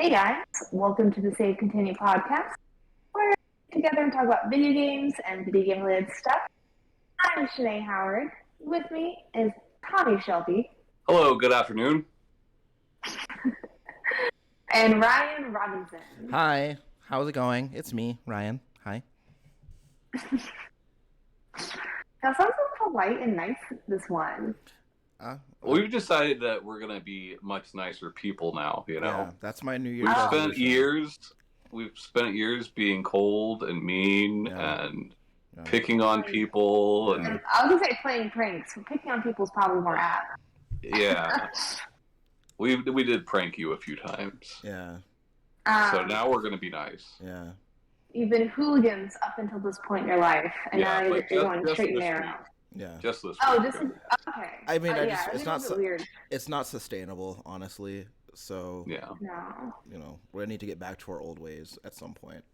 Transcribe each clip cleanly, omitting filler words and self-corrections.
Hey guys, welcome to the Save Continue podcast, where we get together and talk about video games and video game related stuff. I'm Shanee Howard. With me is Tommy Shelby Hello, good afternoon. and Ryan Robinson. Hi, how's it going? It's me, Ryan. Hi. That sounds so polite and nice, this one. We've decided that we're gonna be much nicer people now. Yeah, that's my New Year's we've resolution. spent years being cold and mean Yeah. and Yeah. picking on people, And and I was going to say playing pranks, but picking on people is probably more apt. yeah, we did prank you a few times. Yeah, So now we're gonna be nice. yeah. You've been hooligans up until this point in your life, and Yeah, now you're like going just straight and this narrow. week. Yeah. Just this. Oh, week. this is okay. I mean, Yeah, it's it not was a bit weird. it's not sustainable, honestly. So, Yeah, No. we're gonna need to get back to our old ways at some point.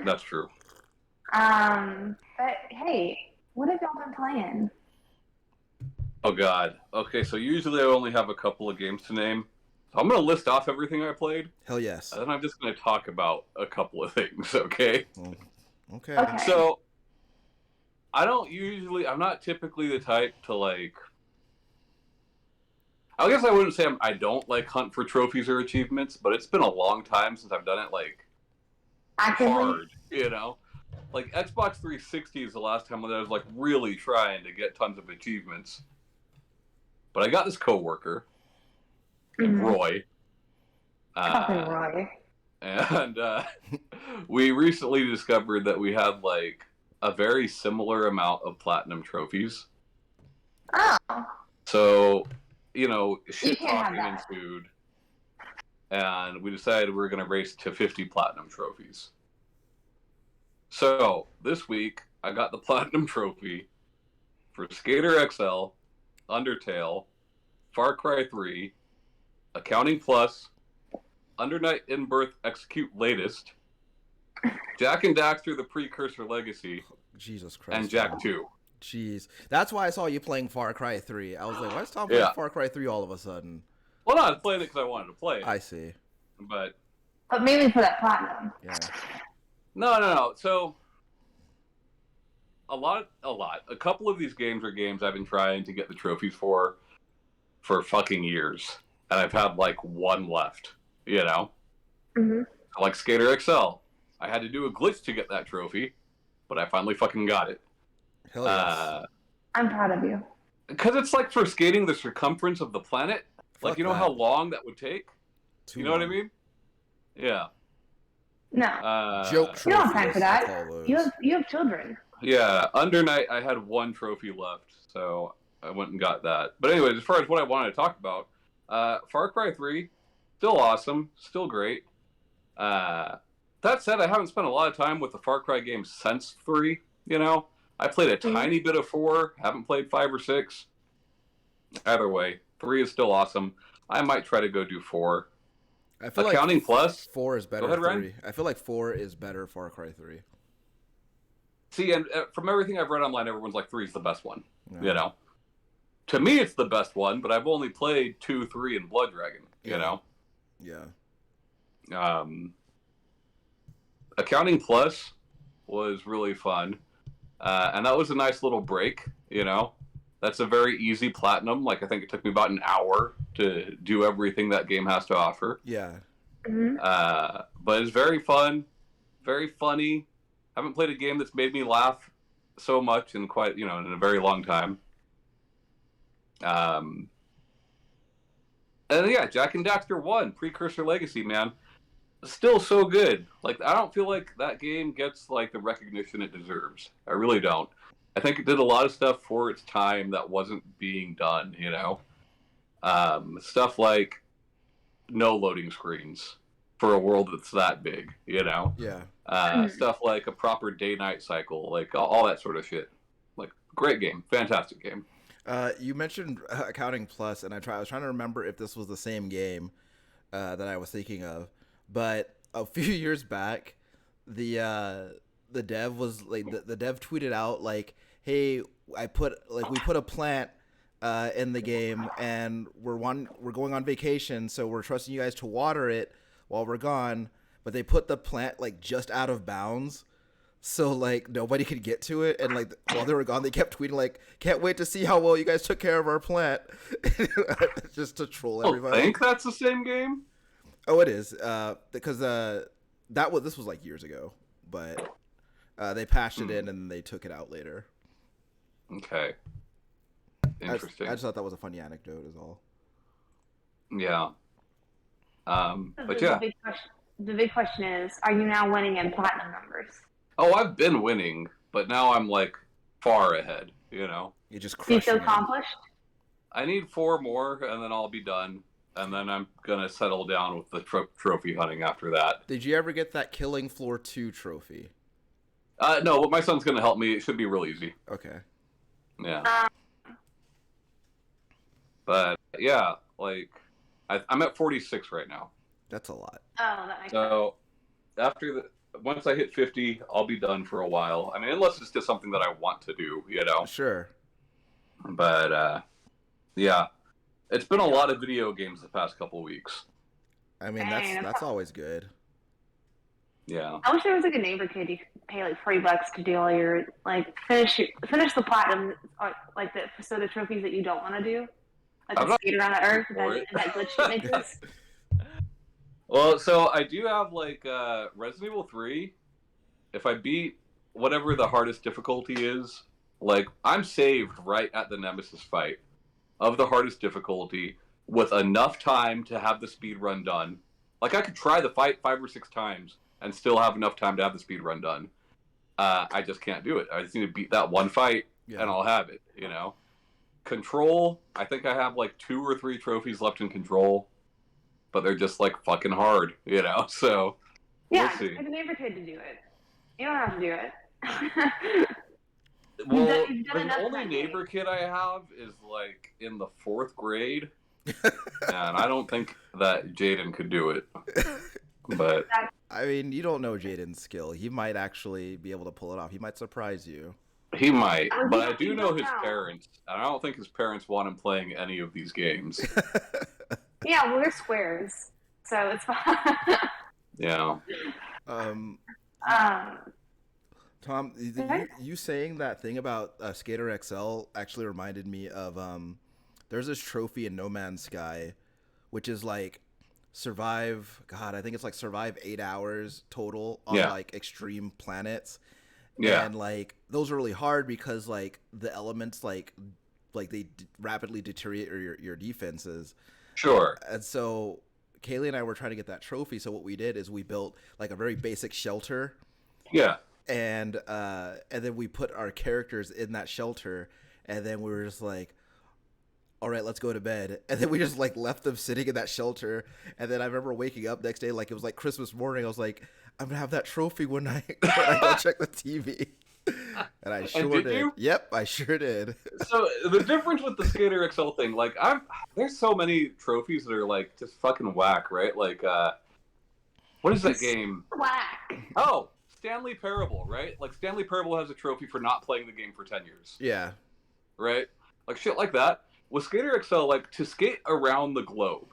that's true. But hey, what have y'all been playing? Oh God. Okay, so usually I only have a couple of games to name. So I'm gonna list off everything I played, Hell yes. and then I'm just gonna talk about a couple of things. Okay. Well, okay. Okay. So, I'm not typically the type to I guess I wouldn't say I don't like hunt for trophies or achievements, but it's been a long time since I've done it Actively? hard. Like Xbox 360 is the last time that I was really trying to get tons of achievements. But I got this coworker, named Roy. Fucking Roy. And we recently discovered that we had a very similar amount of platinum trophies. Oh. So, shit can't have talking that. ensued, and we decided we were going to race to 50 platinum trophies. So this week I got the platinum trophy for Skater XL, Undertale, Far Cry 3, Accounting Plus, Under Night in Birth Execute Latest, Jack and Daxter: The Precursor Legacy, Jesus Christ. and Jack man. 2. Jeez, that's why I saw you playing Far Cry 3. I was like, why is Tom playing Far Cry 3 all of a sudden? Well, no, I was playing it because I wanted to play it. I see. But But mainly for that platinum. Yeah. no. So a couple of these games are games I've been trying to get the trophies for fucking years, and I've had one left. Mm-hmm. Like Skater XL, I had to do a glitch to get that trophy, but I finally fucking got it. Hell yes. I'm proud of you. Because it's for skating the circumference of the planet. Fuck You know that. how long that would take? Too You know what I long. mean? Yeah. No. Joke you don't have time trophies, for I that. call those. You have children. Yeah, Under Night, I had one trophy left, so I went and got that. But anyways, as far as what I wanted to talk about, Far Cry 3, still awesome, still great. That said, I haven't spent a lot of time with the Far Cry games since 3, I played a tiny bit of 4, haven't played 5 or 6. Either way, 3 is still awesome. I might try to go do 4. I feel Accounting like Plus. 4 is better Go ahead, than Ryan. 3. I feel like 4 is better Far Cry 3. See, and from everything I've read online, everyone's like 3 is the best one, Yeah. To me, it's the best one, but I've only played 2, 3, and Blood Dragon, Yeah. Accounting Plus was really fun, and that was a nice little break. That's a very easy platinum. I think it took me about an hour to do everything that game has to offer. Yeah. Mm-hmm. But it's very fun, very funny. Haven't played a game that's made me laugh so much in in a very long time. And yeah, Jack and Daxter 1, Precursor Legacy, man. Still so good. I don't feel like that game gets the recognition it deserves. I really don't. I think it did a lot of stuff for its time that wasn't being done, Stuff like no loading screens for a world that's that big, Yeah. Stuff like a proper day-night cycle, all that sort of shit. Great game. Fantastic game. You mentioned Accounting Plus, and I was trying to remember if this was the same game that I was thinking of. But a few years back, the dev was the dev tweeted out "Hey, we put a plant in the game, and we're going on vacation, so we're trusting you guys to water it while we're gone. But they put the plant like just out of bounds, so like nobody could get to it. And like while they were gone, they kept tweeting like, "Can't wait to see how well you guys took care of our plant," just to troll everybody. I think that's the same game. Oh, it is. Because this was like years ago, but they patched it in and they took it out later. Okay. Interesting. I just thought that was a funny anecdote, is all. Yeah. But yeah. The big question is, are you now winning in platinum numbers? Oh, I've been winning, but now I'm like far ahead, you know? You just Do you crushing feel it. accomplished? I need 4 more, and then I'll be done. And then I'm going to settle down with the trophy hunting after that. Did you ever get that Killing Floor 2 trophy? No, but my son's going to help me. It should be real easy. Okay. Yeah. But, yeah, like, I'm at 46 right now. That's a lot. Oh, that makes sense. So, once I hit 50, I'll be done for a while. I mean, unless it's just something that I want to do, you know? Sure. But, yeah. It's been a lot of video games the past couple weeks. I mean, that's always good. Yeah. I wish there was like a neighbor kid you could pay like $40 to do all your like finish the platinum, or like the trophies that you don't want to do, like I'm the not skate around the earth and for it. that glitch shit makes us. Well, so I do have like Resident Evil 3. If I beat whatever the hardest difficulty is, like I'm saved right at the Nemesis fight of the hardest difficulty with enough time to have the speed run done. Like I could try the fight 5 or 6 times and still have enough time to have the speed run done. I just can't do it. I just need to beat that one fight and I'll have it, you know? Control, I think I have like 2 or 3 trophies left in Control, but they're just like fucking hard, you know? So, Yeah, we'll see. get a neighbor kid to do it. You don't have to do it. Well, You've done the enough only that neighbor kid I have is like in the 4th grade, and I don't think that Jaden could do it. But I mean, you don't know Jaden's skill. He might actually be able to pull it off. He might surprise you. he might. Oh, But yeah, I do you know don't his know. parents, and I don't think his parents want him playing any of these games. Yeah, well, we're squares, so it's fine. Yeah. Tom, you saying that thing about Skater XL actually reminded me of there's this trophy in No Man's Sky, which is like survive. God, I think it's like survive 8 hours total on like extreme planets. Yeah. And like those are really hard because like the elements like they rapidly deteriorate your defenses. Sure. And so Kaylee and I were trying to get that trophy. So what we did is we built like a very basic shelter. Yeah. And then we put our characters in that shelter, and then we were just like, all right, let's go to bed. And then we just like left them sitting in that shelter. And then I remember waking up next day, like it was like Christmas morning. I was like, I'm gonna have that trophy when I go check the TV. And I sure did. You? Yep, I sure did. So the difference with the Skater XL thing, like there's so many trophies that are like just fucking whack, right? Like what is that game? Whack. Oh, Stanley Parable, right? Like Stanley Parable has a trophy for not playing the game for 10 years. Yeah. Right? Like shit like that. With Skater XL, like to skate around the globe,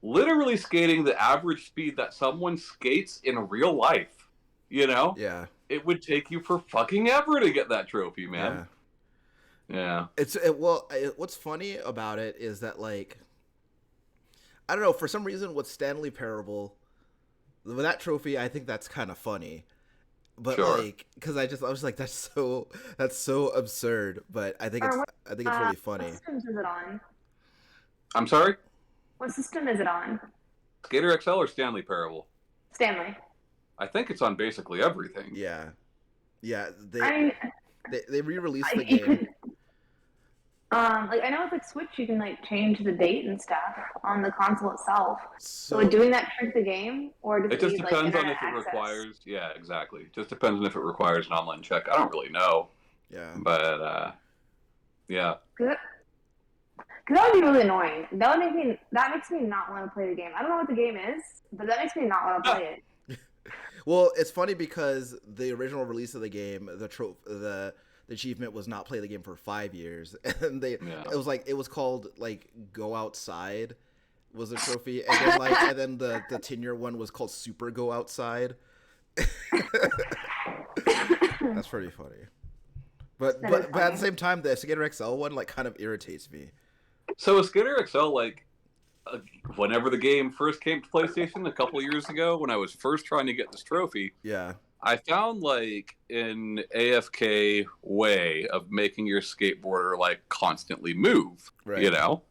literally skating the average speed that someone skates in real life, you know? Yeah. It would take you for fucking ever to get that trophy, man. Yeah. What's funny about it is that like I don't know, for some reason with Stanley Parable, with that trophy, I think that's kind of funny. But sure. like, because I was like, that's so absurd. But I think it's really funny. What systems is it on? I'm sorry? What system is it on? Skater XL or Stanley Parable? Stanley. I think it's on basically everything. Yeah. I They re-released the game. Like I know with like Switch, you can like change the date and stuff on the console itself. So So doing that trick the game, or does It just need, depends like, on internet if it access? requires. Yeah, exactly. Just depends on if it requires an online check. I don't really know, yeah. but yeah. Cause that would be really annoying. That makes me not want to play the game. I don't know what the game is, but that makes me not want to play it. Well, it's funny because the original release of the game, the the achievement was not play the game for 5 years, and Yeah. it was called like go outside was a trophy, and then the 10-year one was called super go outside. That's pretty funny. But at the same time, the Skater XL one like kind of irritates me. So a Skater XL, like, whenever the game first came to PlayStation a couple years ago, when I was first trying to get this trophy, Yeah. I found like an AFK way of making your skateboarder like constantly move, Right. you know?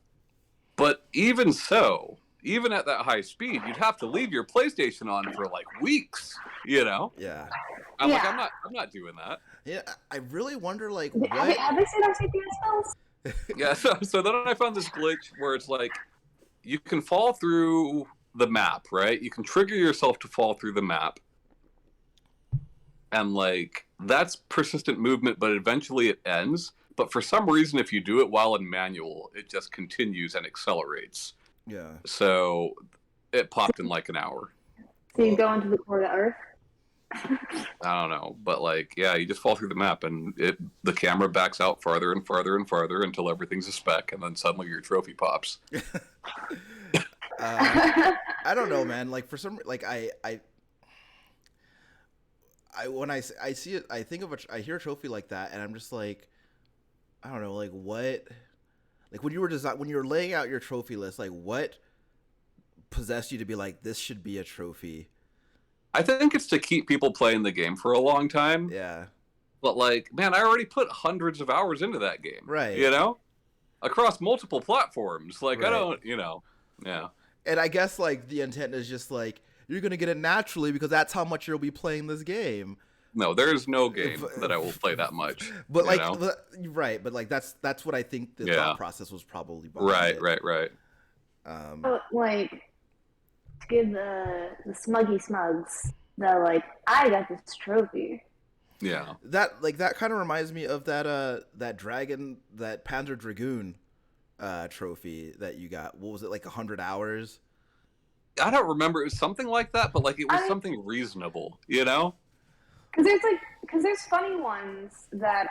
But even so, even at that high speed, you'd have to leave your PlayStation on for like weeks, you know? Yeah. I'm like, Yeah. I'm not doing that. Yeah. I really wonder like Have they seen our CPS spells? Yeah, so then I found this glitch where it's like you can fall through the map, right? You can trigger yourself to fall through the map. And like that's persistent movement, but eventually it ends. But for some reason, if you do it while in manual, it just continues and accelerates. Yeah. So it popped in like an hour. So you go into the core of the earth? I don't know, but like, yeah, you just fall through the map, and the camera backs out farther and farther and farther until everything's a speck, and then suddenly your trophy pops. I don't know, man. Like for some, like when I see it, I think of I hear a trophy like that, and I'm just like, I don't know, like what, like when you were laying out your trophy list, like what possessed you to be like, this should be a trophy? I think it's to keep people playing the game for a long time. Yeah. But like, man, I already put hundreds of hours into that game. Right. You know? Across multiple platforms. Like, Right. I don't, you know. Yeah. And I guess like the intent is just like you're gonna get it naturally because that's how much you'll be playing this game. No, there's no game that I will play that much. But like, you know? right? But like that's what I think the thought process was probably behind Right, it. right. Like, to give the smuggy smugs the, like, I got this trophy. Yeah. That kind of reminds me of that dragon, that Panzer Dragoon trophy that you got. What was it, like 100 hours? I don't remember. It was something like that, but like it was something reasonable, you know? Because there's funny ones that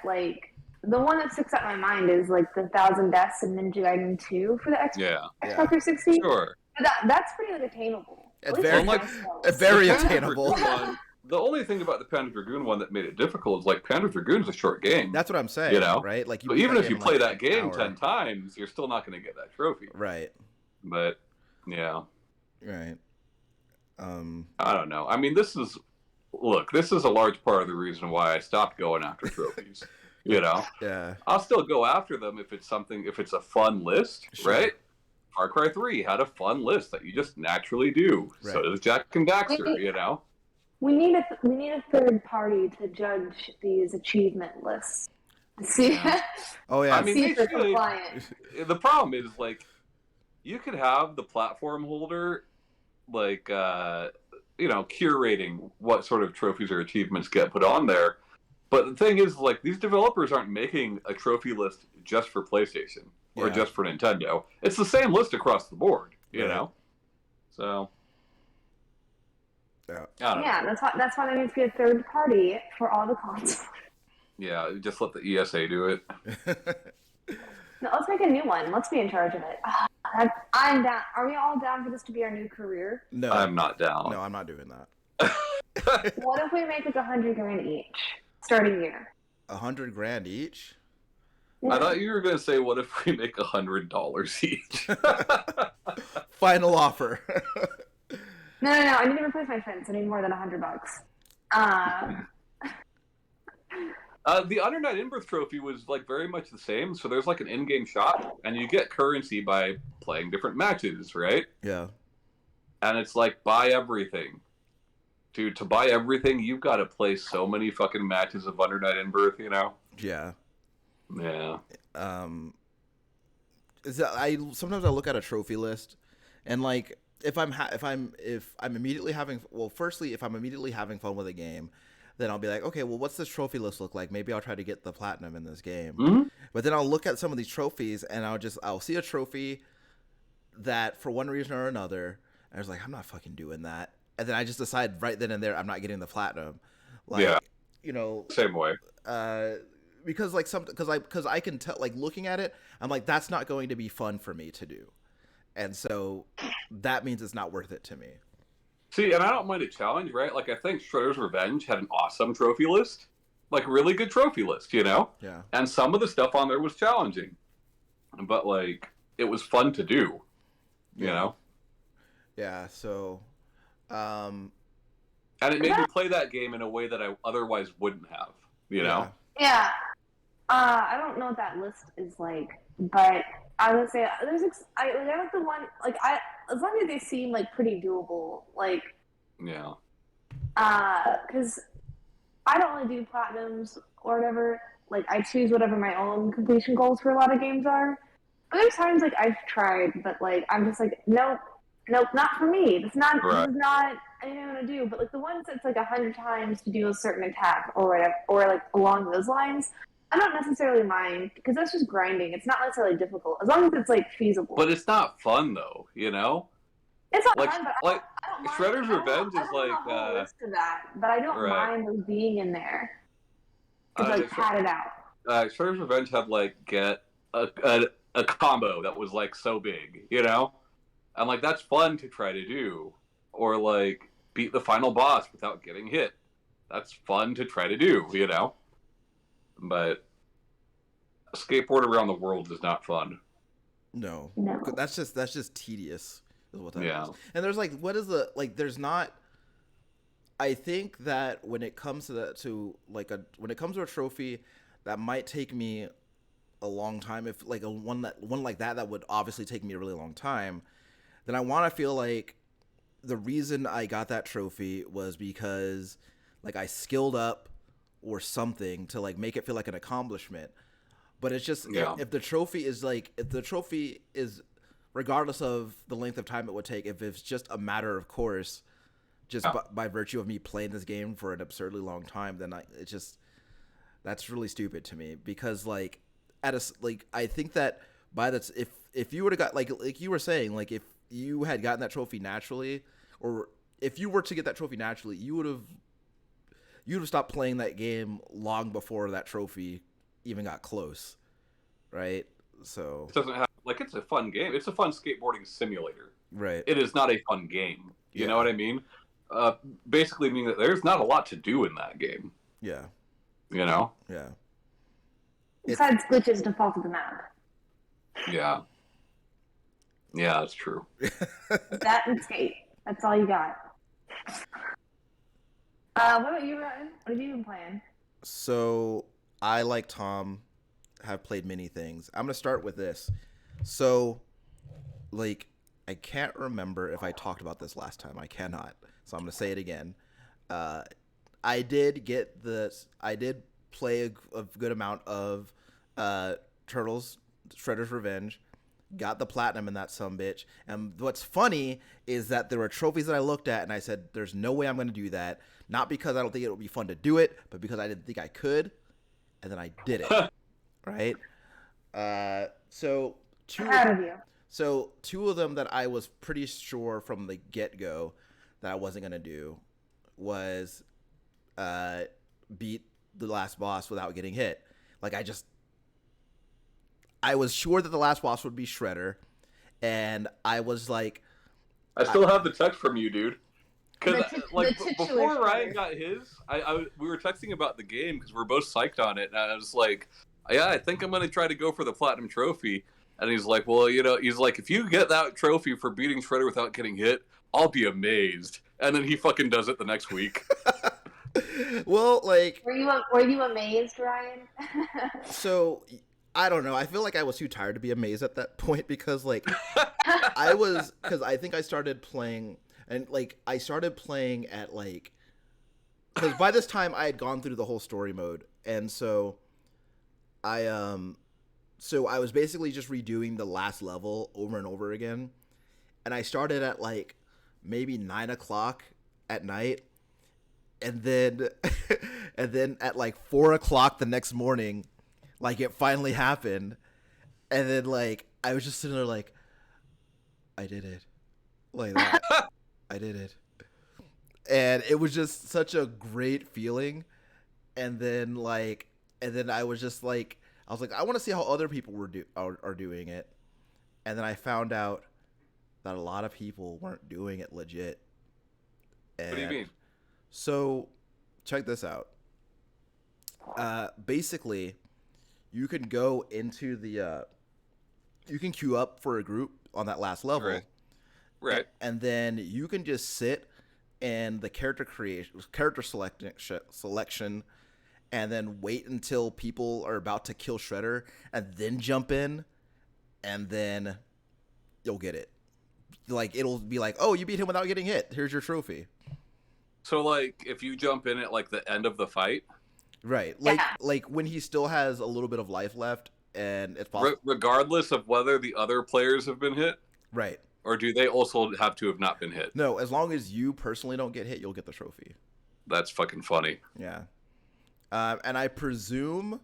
like, the one that sticks out in my mind is like the 1,000 Deaths in Ninja Gaiden 2 for the Xbox 360. Sure. That's pretty like attainable. It's At very, least very The Panzer attainable. Dragoon one, the only thing about the Panzer Dragoon one that made it difficult is like Panzer Dragoon's a short game. That's what I'm saying. You know? Right? Like, But even if you play like that game hour. 10 times, you're still not going to get that trophy. Right. But yeah. Right. I don't know. I mean, this is a large part of the reason why I stopped going after trophies. You know? Yeah. I'll still go after them if it's a fun list, Sure. right? Far Cry 3 had a fun list that you just naturally do. Right. So does Jack and Daxter, you know? We need a third party to judge these achievement lists. See, Oh yeah. I mean, see they if they're should. compliant. The problem is, like, you could have the platform holder, like, curating what sort of trophies or achievements get put on there. But the thing is, like, these developers aren't making a trophy list just for PlayStation or Yeah. just for Nintendo. It's the same list across the board, you Right. know? So, Yeah. I don't know. Yeah, that's why there needs to be a third party for all the consoles. Yeah, just let the ESA do it. No, let's make a new one. Let's be in charge of it. I'm down. Are we all down for this to be our new career? No. I'm not down. No, I'm not doing that. What if we make like $100,000 each starting year? $100,000 each. I thought you were going to say, what if we make $100 each? Final offer. No. I need to replace my fence. I need more than $100. The Under Night In-Birth trophy was like very much the same. So there's like an in-game shop, and you get currency by playing different matches, right? Yeah. And it's like buy everything. Dude, to buy everything, you've got to play so many fucking matches of Under Night In-Birth, you know? Yeah. Yeah. Sometimes I look at a trophy list, and like if I'm immediately having if I'm immediately having fun with a game, then I'll be like, okay, well, what's this trophy list look like? Maybe I'll try to get the platinum in this game. Mm-hmm. But then I'll look at some of these trophies, and I'll see a trophy that for one reason or another, I was like, I'm not fucking doing that, and then I just decide right then and there I'm not getting the platinum. Like, Yeah. you know, Same way. uh, because like because I can tell, like, looking at it, I'm like, that's not going to be fun for me to do, and so that means it's not worth it to me. See, and I don't mind a challenge, right? Like I think Shredder's Revenge had an awesome trophy list, like really good trophy list, you know. Yeah. And some of the stuff on there was challenging, but like it was fun to do, you Yeah. know. Yeah. So, um, And it made me play that game in a way that I otherwise wouldn't have, you yeah. know. Yeah. I don't know what that list is like, but I would say I like the one like I as long as they seem like pretty doable, like Yeah. because I don't really do platinums or whatever. Like I choose whatever my own completion goals for a lot of games are. But there's times like I've tried, but like I'm just like nope, not for me. This Right. is not anything I'm gonna do. But like the ones that's like 100 times to do a certain attack or whatever, or like along those lines, I don't necessarily mind because that's just grinding. It's not necessarily difficult as long as it's like feasible. But it's not fun though, you know. It's not Like fun, but like I don't mind. Shredder's Revenge I is don't like want a whole list of that, but I don't right. mind those being in there to like pad it out. Shredder's Revenge had like get a combo that was like so big, you know, and like that's fun to try to do, or like beat the final boss without getting hit. That's fun to try to do, you know. But skateboard around the world is not fun. No. No. That's just tedious. Is what that Yeah. is. And there's like, what is the like? There's not. I think that when it comes to that, when it comes to a trophy, that might take me a long time. If like one like that would obviously take me a really long time, then I want to feel like the reason I got that trophy was because like I skilled up or something to like make it feel like an accomplishment. But it's just Yeah. if the trophy is regardless of the length of time it would take, if it's just a matter of course, just by virtue of me playing this game for an absurdly long time, then that's really stupid to me because like I think that by that if you would have got like you were saying, like if you had gotten that trophy naturally, or if you were to get that trophy naturally, you'd have stopped playing that game long before that trophy even got close, right? So It doesn't have like it's a fun game. It's a fun skateboarding simulator. right, It is not a fun game. You Yeah. know what I mean? Basically, meaning that there's not a lot to do in that game. yeah, You know? yeah, Besides glitches default to the map. Yeah. Yeah, that's true. That and skate. That's all you got. What about you, Ryan? What have you been playing? So I, like Tom, have played many things. I'm gonna start with this. So, like, I can't remember if I talked about this last time. I cannot. So I'm gonna say it again. Uh, I did get this. I did play a good amount of Turtles: Shredder's Revenge. Got the platinum in that sumbitch. And what's funny is that there were trophies that I looked at and I said, "There's no way I'm going to do that." Not because I don't think it would be fun to do it, but because I didn't think I could, and then I did it. Right? So Proud of you. two of them that I was pretty sure from the get go that I wasn't gonna do was beat the last boss without getting hit. Like I was sure that the last boss would be Shredder, and I was like, I still have the text from you, dude. Because The titular before Ryan Shredder. got his, we were texting about the game because we're both psyched on it, and I was like, "Yeah, I think I'm gonna try to go for the platinum trophy." And he's like, "Well, you know," he's like, "If you get that trophy for beating Shredder without getting hit, I'll be amazed." And then he fucking does it the next week. well, like, Were you amazed, Ryan? so I don't know. I feel like I was too tired to be amazed at that point because, like, because I think I started playing, and like I started playing at like, because by this time I had gone through the whole story mode, and so I was basically just redoing the last level over and over again, and I started at like maybe 9 o'clock at night, and then and then at like 4 o'clock the next morning, like it finally happened, and then like I was just sitting there like, I did it, like that. I did it, and it was just such a great feeling. and then I was just like, I was like, I want to see how other people are doing it, and then I found out that a lot of people weren't doing it legit. What do you And mean? so, check this out. Basically, you can go into you can queue up for a group on that last level, Right. Right. and then you can just sit in the character selection, and then wait until people are about to kill Shredder, and then jump in, and then you'll get it. Like it'll be like, oh, you beat him without getting hit. Here's your trophy. So like, if you jump in at like the end of the fight, Right. Yeah. Like when he still has a little bit of life left, and it's possible. regardless of whether the other players have been hit, Right. or do they also have to have not been hit? No, as long as you personally don't get hit, you'll get the trophy. That's fucking funny. Yeah. And I presume,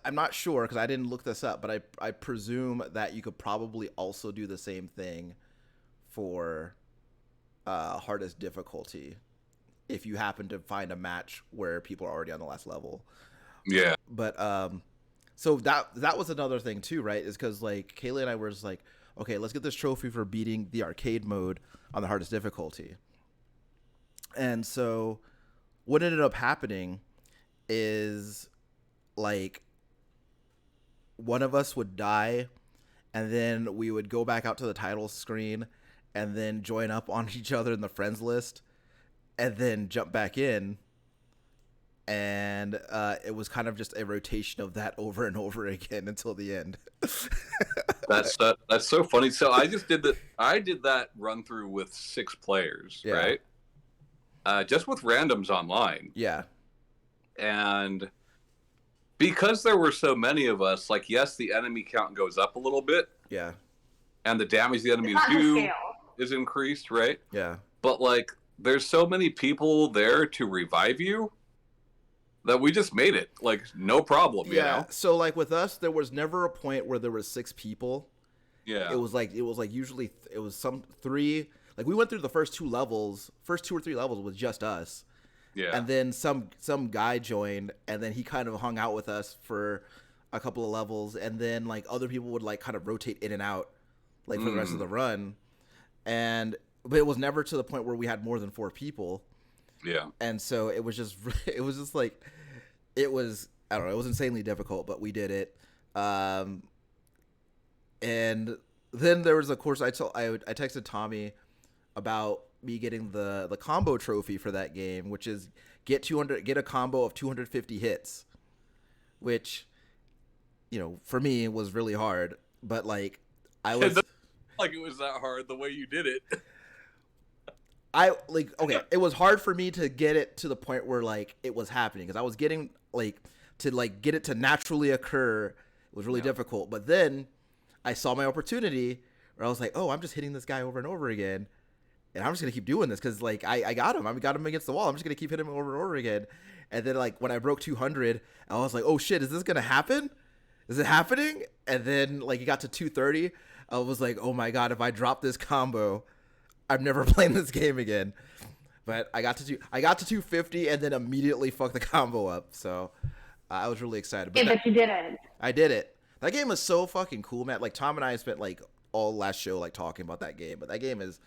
I'm not sure because I didn't look this up, but I presume that you could probably also do the same thing for hardest difficulty if you happen to find a match where people are already on the last level. Yeah. But so that was another thing too, right? Is because like Kaylee and I were just like, okay, let's get this trophy for beating the arcade mode on the hardest difficulty. And so what ended up happening is like one of us would die, and then we would go back out to the title screen and then join up on each other in the friends list and then jump back in. And it was kind of just a rotation of that over and over again until the end. That's so funny. So I just did that. I did that run through with 6 players, Yeah. right? Just with randoms online, Yeah. and because there were so many of us, like, yes, the enemy count goes up a little bit, Yeah. and the damage the It's enemies not to do scale. is increased, right? Yeah. But like, there's so many people there to revive you that we just made it like no problem. You Yeah. know? So like with us, there was never a point where there was 6 people. Yeah. It was like usually it was some 3. Like we went through the first 2 or 3 levels with just us. Yeah. And then some guy joined, and then he kind of hung out with us for a couple of levels, and then like other people would like kind of rotate in and out like for the rest of the run. But it was never to the point where we had more than 4 people. Yeah. And so it was just like it was, I don't know, it was insanely difficult, but we did it. And then there was, of course, I texted Tommy about me getting the combo trophy for that game, which is get a combo of 250 hits, which, you know, for me was really hard, but like I was Like it was that hard the way you did it. okay, it was hard for me to get it to the point where like it was happening, because I was getting like to like get it to naturally occur. It was really difficult, but then I saw my opportunity where I was like, oh, I'm just hitting this guy over and over again, and I'm just gonna keep doing this because like I got him. I got him against the wall. I'm just gonna keep hitting him over and over again. And then like when I broke 200, I was like, oh shit, is this gonna happen? Is it happening? And then like it got to 230. I was like, oh my god, if I drop this combo, I'm never playing this game again. But I got to 250 and then immediately fucked the combo up. So I was really excited. Yeah, but you didn't. I did it. That game is so fucking cool, man. Like Tom and I spent like all last show like talking about that game, but that game is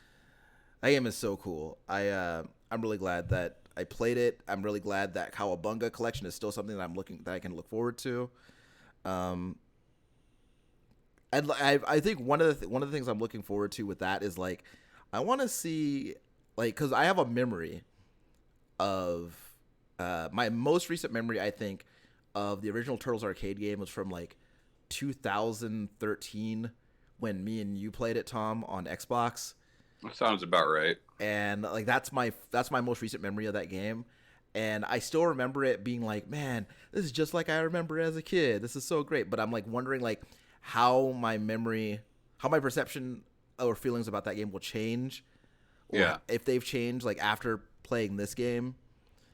so cool. I'm really glad that I played it. I'm really glad that Cowabunga collection is still something that I can look forward to. I think one of the things I'm looking forward to with that is like I want to see like, because I have a memory of my most recent memory, I think, of the original Turtles arcade game was from like 2013 when me and you played it, Tom, on Xbox. That sounds about right. And like that's my most recent memory of that game. And I still remember it being like, man, this is just like I remember as a kid. This is so great. But I'm like wondering like how my perception or feelings about that game will change. Or Yeah. if they've changed like after playing this game.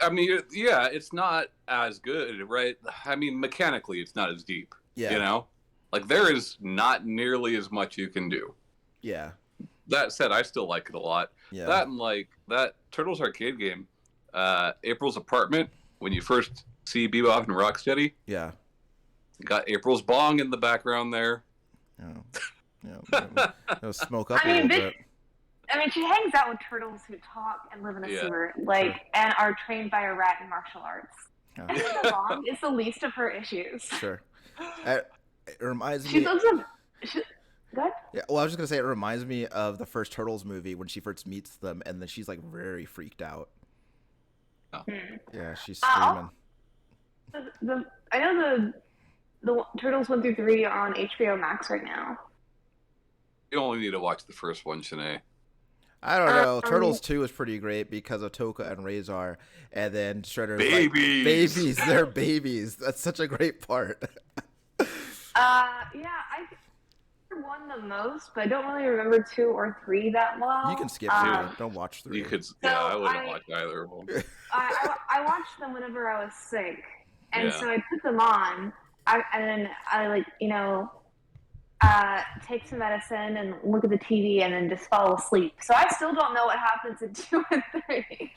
I mean, yeah, it's not as good, right? I mean, mechanically, it's not as deep. Yeah. You know? Like, there is not nearly as much you can do. Yeah. That said, I still like it a lot. Yeah. That and, like, that Turtles arcade game, April's Apartment, when you first see Bebop and Rocksteady. Yeah. Got April's bong in the background there. It'll smoke up I a mean, little bit. I mean, she hangs out with turtles who talk and live in a Yeah, sewer, like, sure. and are trained by a rat in martial arts. Yeah. I think the bong is the least of her issues. Sure. It reminds She me. lives in. Good. Yeah, well, I was just gonna say it reminds me of the first Turtles movie when she first meets them, and then she's like very freaked out. Oh. Yeah, she's screaming. I know the Turtles 1 through 3 on HBO Max right now. You only need to watch the first one, Shanae. I don't know. Turtles 2 is pretty great because of Toka and Razor, and then Shredder's Babies! like, babies, they're babies. That's such a great part. Yeah, I remember 1 the most, but I don't really remember 2 or 3 that well. You can skip 2. Don't watch 3. You could, I wouldn't watch either of them. I watched them whenever I was sick, and Yeah. so I put them on, and then I like take some medicine and look at the TV and then just fall asleep. So I still don't know what happens in 2 and 3.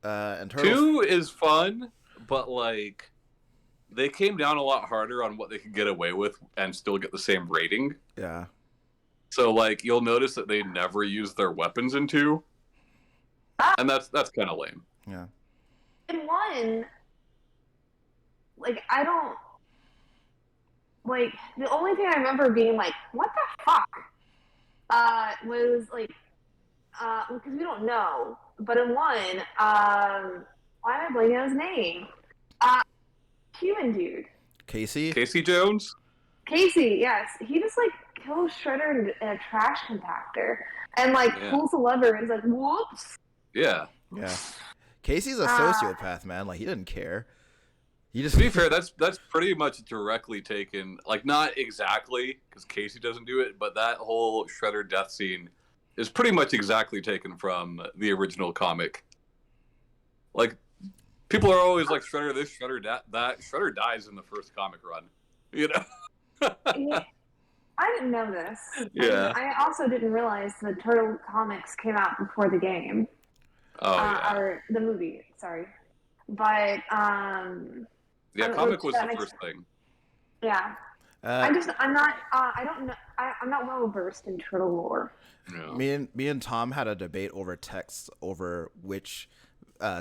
And Turtles 2 is fun, but like they came down a lot harder on what they could get away with and still get the same rating. Yeah. So like you'll notice that they never use their weapons in 2, and that's kind of lame. Yeah. In 1, like I don't like the only thing I remember being like, what the fuck? Was like because we don't know. But in 1, why am I blanking on his name? Human dude. Casey Jones? Casey, yes. He just like kills Shredder in a trash compactor and like pulls the lever and is like, whoops. Yeah. Yeah. Casey's a sociopath, man. Like he didn't care. He just To be fair, that's pretty much directly taken, like not exactly because Casey doesn't do it, but that whole Shredder death scene is pretty much exactly taken from the original comic. Like people are always like Shredder this, Shredder that. Shredder dies in the first comic run, you know. Yeah, I didn't know this. Yeah. And I also didn't realize the Turtle comics came out before the game. Oh yeah. Or the movie, sorry. But Yeah, comic was the first thing. Yeah. I'm not I don't know I'm not well versed in turtle lore. Yeah. Me and Tom had a debate over text over which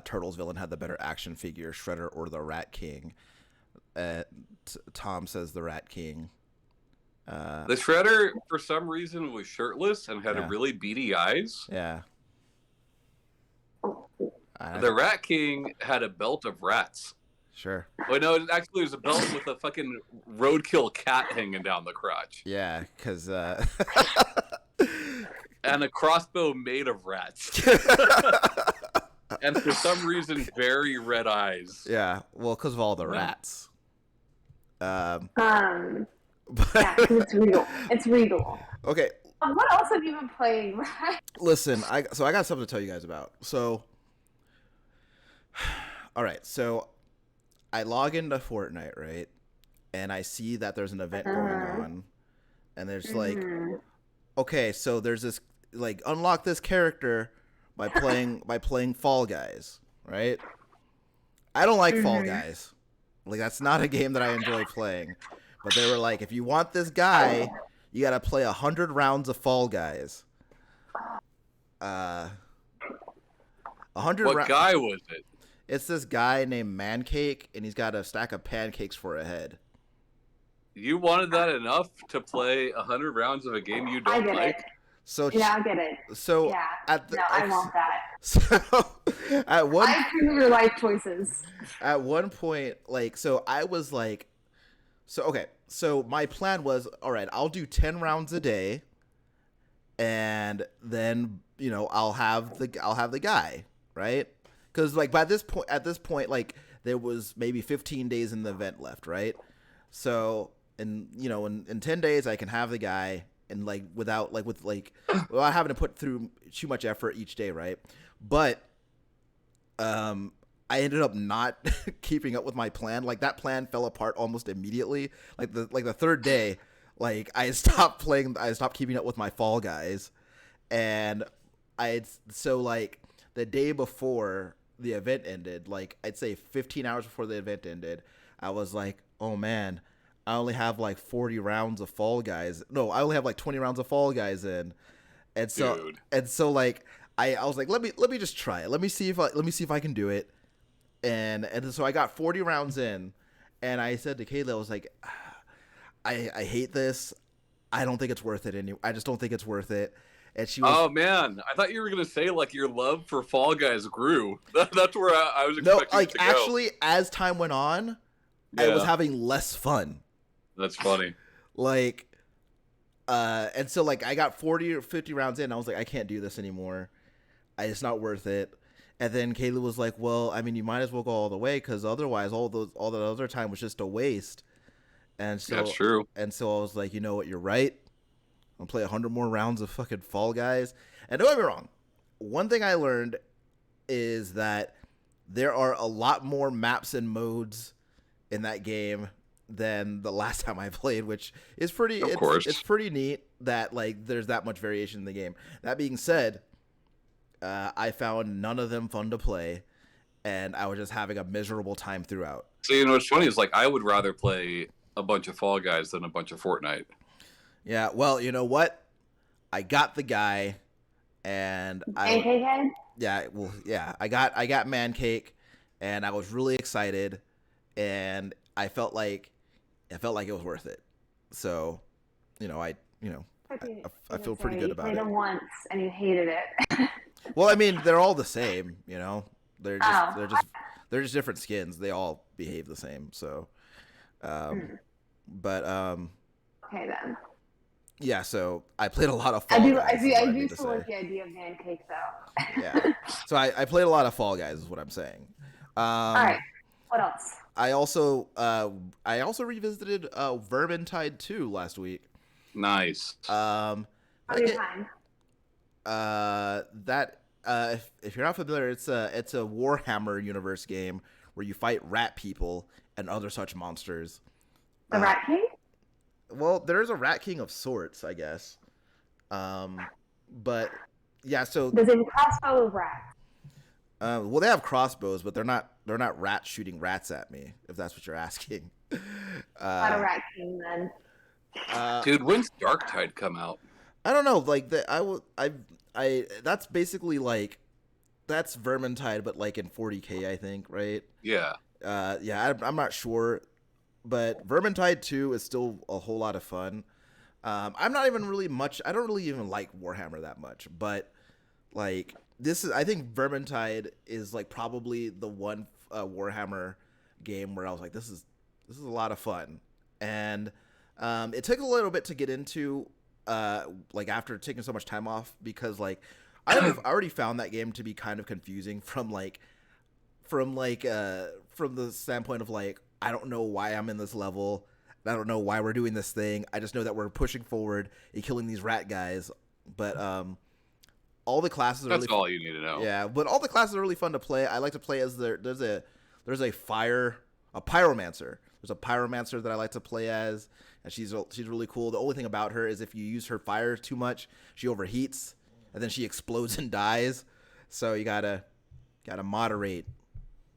Turtles villain had the better action figure, Shredder or the Rat King. Tom says the Rat King. The Shredder, for some reason, was shirtless and had really beady eyes. Yeah. The Rat King had a belt of rats. Sure. Oh no, it actually was a belt with a fucking roadkill cat hanging down the crotch. Yeah, because and a crossbow made of rats. And for some reason, very red eyes. Yeah, well, because of all the rats. Yeah, because it's regal. It's regal. Okay. What else have you been playing? Listen, I got something to tell you guys about. So, all right, so I log into Fortnite, right, and I see that there's an event going on, and there's like, okay, so there's this like unlock this character by playing Fall Guys, right? I don't like Fall Guys. Like that's not a game that I enjoy playing. But they were like, if you want this guy, you gotta play 100 rounds of Fall Guys. 100. What guy was it? It's this guy named Mancake, and he's got a stack of pancakes for a head. You wanted that enough to play 100 rounds of a game you don't like? It. So yeah, I get it. So yeah, I want that. So at one, I approve of your life choices. At one point, like, so I was like, so okay, so my plan was, all right, I'll do 10 rounds a day, and then I'll have the guy, right? Because like at this point, like there was maybe 15 days in the event left, right? So in 10 days I can have the guy. And like without having to put through too much effort each day, right? But I ended up not keeping up with my plan. Like that plan fell apart almost immediately. Like the third day, like I stopped keeping up with my Fall Guys, and so like the day before the event ended, like I'd say 15 hours before the event ended, I was like, oh man, I only have like 40 rounds of Fall Guys. No, I only have like 20 rounds of Fall Guys in, and so Dude. like I was like, let me just try it. Let me see if I can do it. And so I got 40 rounds in, and I said to Kayla, I was like, I hate this. I don't think it's worth it. I just don't think it's worth it. And she was, Oh man, I thought you were gonna say like your love for Fall Guys grew. That's where I was no, expecting like it to actually, as time went on, go. I was Yeah, having less fun. that's funny. Like, and so like I got 40 or 50 rounds in. I was like, I can't do this anymore. It's not worth it. And then Kayla was like, well, I mean, you might as well go all the way, because otherwise all that other time was just a waste. And so That's true. And so I was like, you know what, you're right. I'll play 100 more rounds of fucking Fall Guys. And don't get me wrong, one thing I learned is that there are a lot more maps and modes in that game than the last time I played, which is pretty. Of course. It's pretty neat that like there's that much variation in the game. That being said, I found none of them fun to play, and I was just having a miserable time throughout. So you know what's funny is like I would rather play a bunch of Fall Guys than a bunch of Fortnite. Yeah, well, you know what? I got the guy, and Pancake head? I got Man Cake, and I was really excited, and I felt like it was worth it. So, I feel pretty good about it. You played them once and you hated it. Well, I mean, they're all the same, They're just Oh. they're just different skins. They all behave the same. So, but Okay then. yeah. So I played a lot of Fall I do. Guys. I is do. what I I do need to still say. like the idea of pancake though. Yeah. So I played a lot of Fall Guys, is what I'm saying. All right. What else? I also revisited Vermintide 2 last week. Nice. How your time? If you're not familiar, it's a Warhammer universe game where you fight rat people and other such monsters. The Rat King? Well, there's a Rat King of sorts, I guess. But yeah, so Does it have a crossbow of rats? well, they have crossbows, but they're not rats shooting rats at me, if that's what you're asking. Not a Rat King then. Dude, when's Darktide come out? I don't know, like that's basically like that's Vermintide, but like in 40K, I think, right? Yeah. I'm not sure, but Vermintide 2 is still a whole lot of fun. I'm not even really much. I don't really even like Warhammer that much, but like I think Vermintide is like probably the one Warhammer game where I was like, this is a lot of fun, and it took a little bit to get into, like after taking so much time off, because like I already found that game to be kind of confusing from the standpoint of like, I don't know why I'm in this level. I don't know why we're doing this thing. I just know that we're pushing forward and killing these rat guys. But all the classes are That's really all you need to know. Yeah, but all the classes are really fun to play. I like to play as there's a pyromancer. There's a pyromancer that I like to play as, and she's really cool. The only thing about her is if you use her fire too much, she overheats and then she explodes and dies. So you gotta moderate.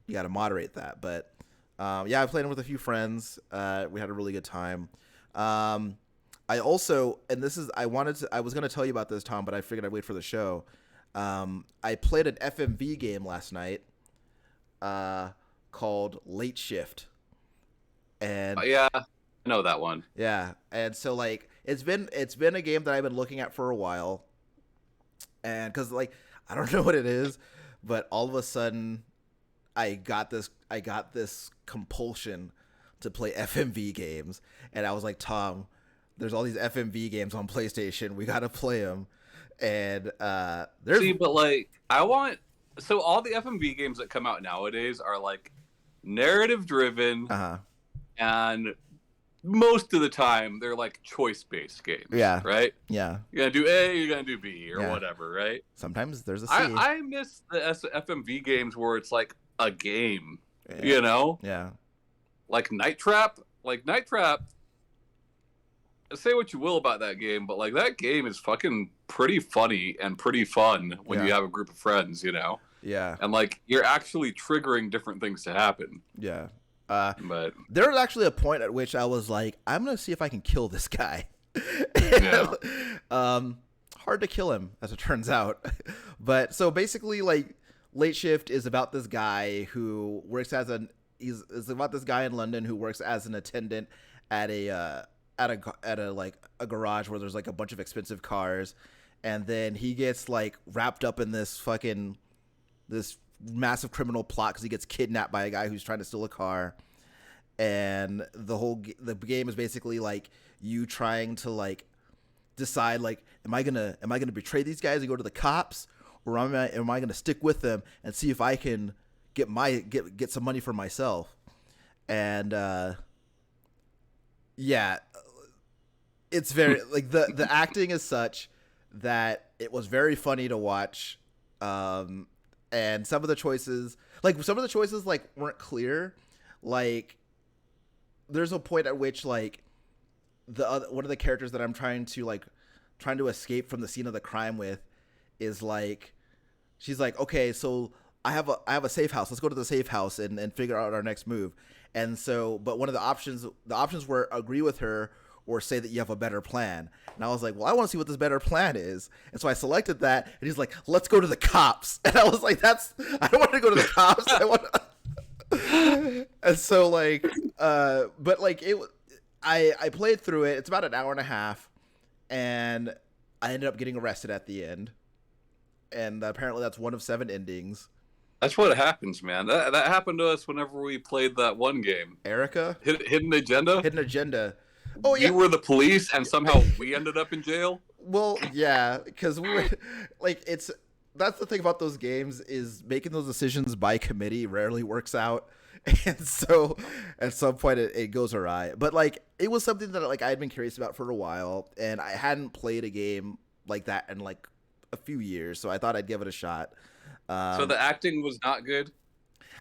You gotta moderate that. But yeah, I played it with a few friends. We had a really good time. I also, and I was gonna tell you about this, Tom, but I figured I'd wait for the show. I played an FMV game last night called Late Shift. And Yeah, I know that one. yeah, and so like it's been a game that I've been looking at for a while, and because like I don't know what it is, but all of a sudden I got this compulsion to play FMV games, and I was like, Tom, there's all these FMV games on PlayStation, we gotta play them, and there's See, but like so all the FMV games that come out nowadays are like narrative driven. And most of the time, they're like choice-based games. Yeah. Right? Yeah. You're going to do A, you're going to do B, or Yeah. whatever, right? Sometimes there's a C. I miss the FMV games where it's like a game, Yeah. you know? Yeah. Like Night Trap. Say what you will about that game, but like that game is fucking pretty funny and pretty fun when Yeah. you have a group of friends, you know? Yeah. and like you're actually triggering different things to happen. Yeah. But There was actually a point at which I was like, I'm gonna see if I can kill this guy. yeah, Hard to kill him, as it turns out. But so basically, like, Late Shift is about this guy who works as an is about this guy in London who works as an attendant at a like a garage where there's like a bunch of expensive cars, and then he gets like wrapped up in this massive criminal plot because he gets kidnapped by a guy who's trying to steal a car, and the game is basically like you trying to like decide like am I gonna betray these guys and go to the cops, or am I gonna stick with them and see if I can get some money for myself. And yeah, it's very like the acting is such that it was very funny to watch. And some of the choices like weren't clear. Like there's a point at which like one of the characters that I'm trying to escape from the scene of the crime with is like, she's like, okay, so I have a safe house. Let's go to the safe house and figure out our next move. And so, but one of the options were agree with her or say that you have a better plan. And I was like, well, I want to see what this better plan is. And so I selected that, and he's like, let's go to the cops. And I was like, I don't want to go to the cops. I want and so like, but like I played through it. It's about an hour and a half, and I ended up getting arrested at the end. And apparently that's one of 7 endings. that's what happens, man. That happened to us whenever we played that one game, Erica? Hidden Agenda. Hidden Agenda. Oh, yeah. You were the police, and somehow we ended up in jail. Well, yeah, because we were like, that's the thing about those games is making those decisions by committee rarely works out, and so at some point it goes awry. But like, it was something that like I had been curious about for a while, and I hadn't played a game like that in like a few years, so I thought I'd give it a shot. So the acting was not good.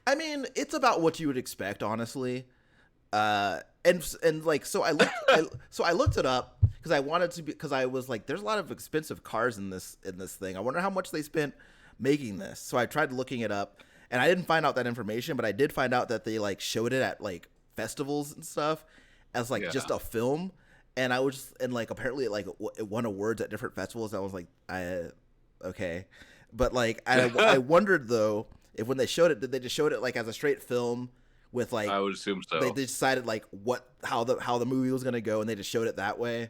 I mean, it's about what you would expect, honestly. And like, so I looked it up because I wanted to because I was like, there's a lot of expensive cars in this thing. I wonder how much they spent making this. So I tried looking it up, and I didn't find out that information, but I did find out that they like showed it at like festivals and stuff as like just a film. And I was and like apparently it won awards at different festivals. I was like, okay, but like I wondered though if when they showed it, did they just showed it like as a straight film with like I would assume so. They decided like how the movie was gonna go, and they just showed it that way.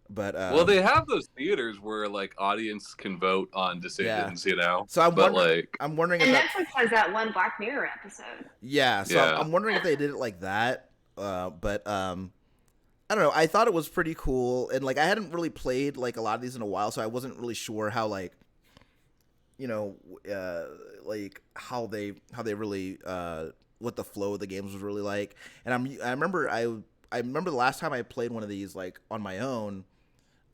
But well, they have those theaters where like audience can vote on decisions, you know. So I'm wondering if and Netflix has that one Black Mirror episode. Yeah, so yeah. I'm wondering if they did it like that. But I don't know. I thought it was pretty cool, and like I hadn't really played like a lot of these in a while, so I wasn't really sure how like, you know, like how they really what the flow of the games was really like. And I remember the last time I played one of these like on my own.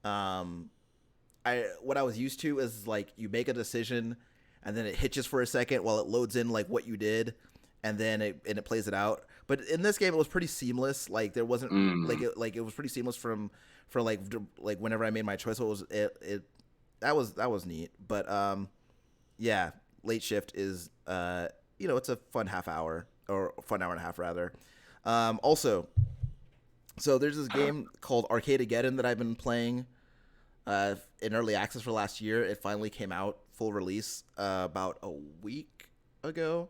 What I was used to is like you make a decision, and then it hitches for a second while it loads in like what you did, and then it plays it out. But in this game, it was pretty seamless. Like there wasn't it was pretty seamless for whenever I made my choice. So that was neat. But yeah, Late Shift is it's a fun half hour or fun hour and a half rather. Also, so there's this game called Arcade-Ageddon that I've been playing in early access for last year. It finally came out full release about a week ago.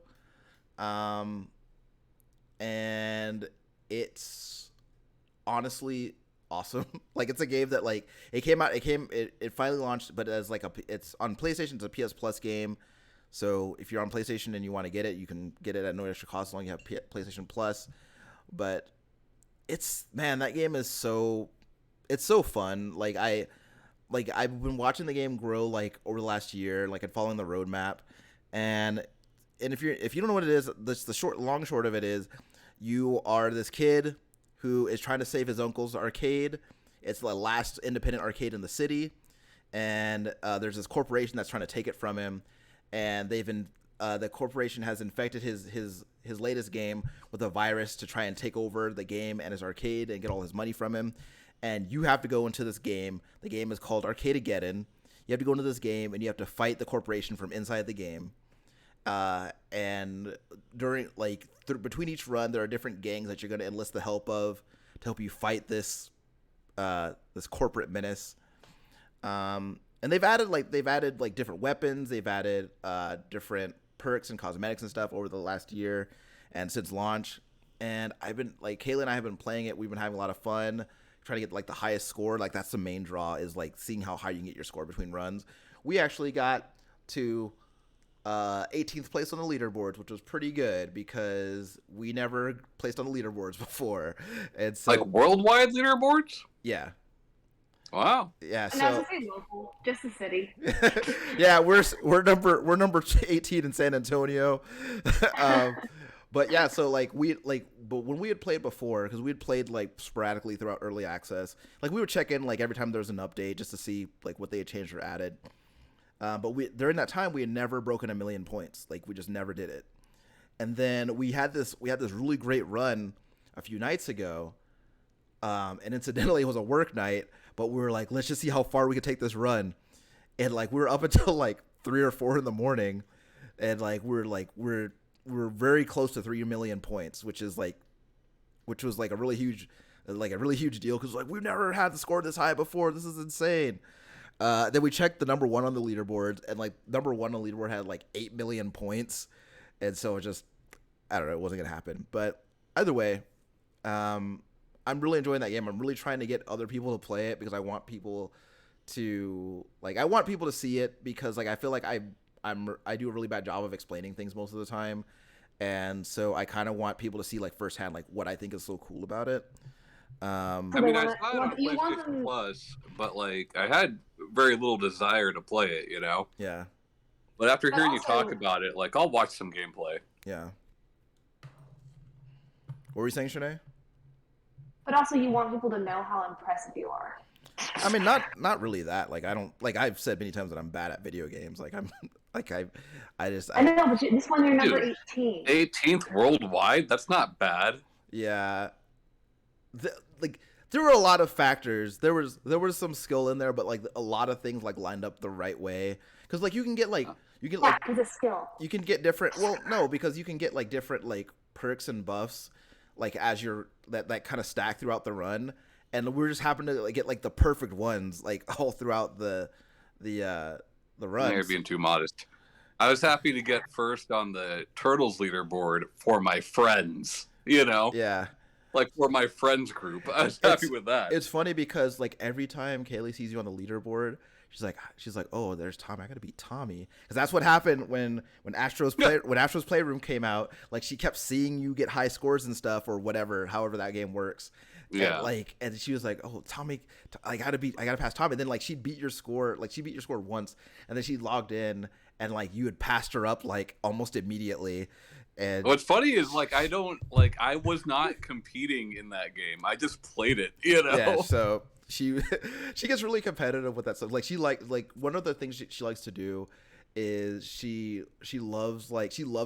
And it's honestly awesome. Like it's a game that like it finally launched, but as like it's on PlayStation. It's a PS Plus game. So if you're on PlayStation and you want to get it, you can get it at no extra cost as long as you have PlayStation Plus. But that game is so fun. Like I've been watching the game grow like over the last year, like and following the roadmap. And if you don't know what it is, the long short of it is, you are this kid who is trying to save his uncle's arcade. It's the last independent arcade in the city, and there's this corporation that's trying to take it from him. And the corporation has infected his latest game with a virus to try and take over the game and his arcade and get all his money from him. And you have to go into this game. The game is called Arcade-Ageddon. You have to go into this game and you have to fight the corporation from inside the game. And during between each run, there are different gangs that you're going to enlist the help of to help you fight this corporate menace. And they've added different weapons. They've added different perks and cosmetics and stuff over the last year and since launch. And I've been Kayla and I have been playing it. We've been having a lot of fun trying to get the highest score. That's the main draw, is seeing how high you can get your score between runs. We actually got to 18th place on the leaderboards, which was pretty good because we never placed on the leaderboards before. And so worldwide leaderboards? Yeah. Wow. Yeah. And So I say local, just the city. yeah, we're number 18 in San Antonio. But yeah, so but when we had played before, because we had played sporadically throughout early access, we would check in every time there was an update just to see what they had changed or added. But during that time we had never broken 1,000,000 points. We just never did it. And then we had this really great run a few nights ago. And incidentally, it was a work night, but we were let's just see how far we could take this run. And we were up until 3 or 4 in the morning, and we're very close to 3,000,000 points, which was a really huge deal because we've never had the score this high before. This is insane. Then we checked the number 1 on the leaderboard, and number 1 on the leaderboard had 8,000,000 points, and so it just, I don't know, it wasn't gonna happen. But either way, I'm really enjoying that game. I'm really trying to get other people to play it because I want people to see it, because I feel I do a really bad job of explaining things most of the time, and so I kind of want people to see firsthand what I think is so cool about it. I mean, I saw it on PlayStation Plus, but I had very little desire to play it, Yeah. But after hearing you talk about it, I'll watch some gameplay. Yeah. What were you saying, Shanee? But also, you want people to know how impressive you are. I mean, not really that. I don't I've said many times that I'm bad at video games. I'm I know, but this one you're number 18. 18th worldwide. That's not bad. Yeah. There were a lot of factors. There was some skill in there, but a lot of things lined up the right way. Because you can get because it's skill. You can get different. Well, no, because you can get different perks and buffs as you're that kind of stack throughout the run, and we're just happen to get the perfect ones all throughout the run. You're being too modest. I was happy to get first on the Turtles leaderboard for my friends. Yeah. For my friends group. I was happy with that. It's funny because every time Kaylee sees you on the leaderboard, she's like, oh, there's Tommy. I gotta beat Tommy, because that's what happened when Astro's Playroom came out. She kept seeing you get high scores and stuff, or whatever, however that game works. Yeah. And she was like, oh, Tommy, I gotta pass Tommy. And then she'd beat your score. She beat your score once, and then she logged in, and you had passed her up almost immediately. And what's funny is I was not competing in that game. I just played it, Yeah, so she gets really competitive with that stuff. She one of the things she likes to do is she loves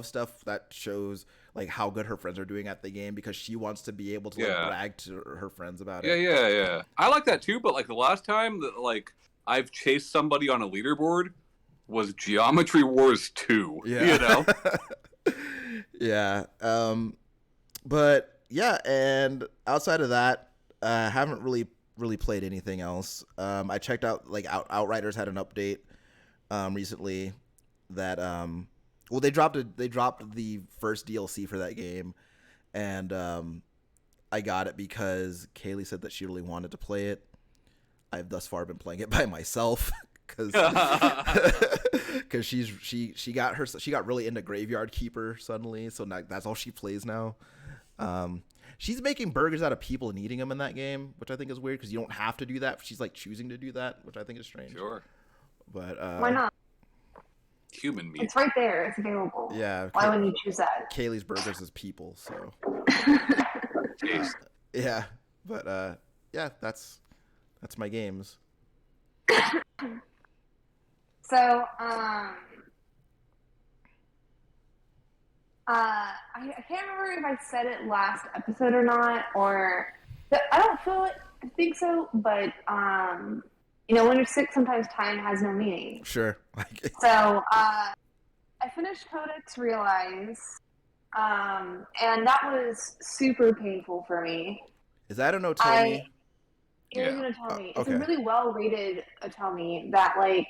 stuff that shows how good her friends are doing at the game, because she wants to be able to brag to her friends about it. Yeah. I like that too, but the last time that I've chased somebody on a leaderboard was Geometry Wars 2. Yeah. Yeah. But yeah, and outside of that, I haven't really played anything else. I checked out Outriders had an update recently that they dropped the first DLC for that game, and I got it because Kaylee said that she really wanted to play it. I've thus far been playing it by myself because she got really into Graveyard Keeper suddenly, so now that's all she plays now. She's making burgers out of people and eating them in that game, which I think is weird because you don't have to do that. She's choosing to do that, which I think is strange. Sure. But why not? Human meat. It's right there. It's available. Yeah. Why wouldn't you choose that? Kaylee's Burgers is people, so. Taste. Yeah, but yeah, that's my games. So, I can't remember if I said it last episode or not, or I don't think so, but when you're sick, sometimes time has no meaning. Sure. So, I finished Codex Realize, and that was super painful for me. Is that an I Otomi? It is Yeah. an Otomi. It's a Okay. really well rated Otomi that like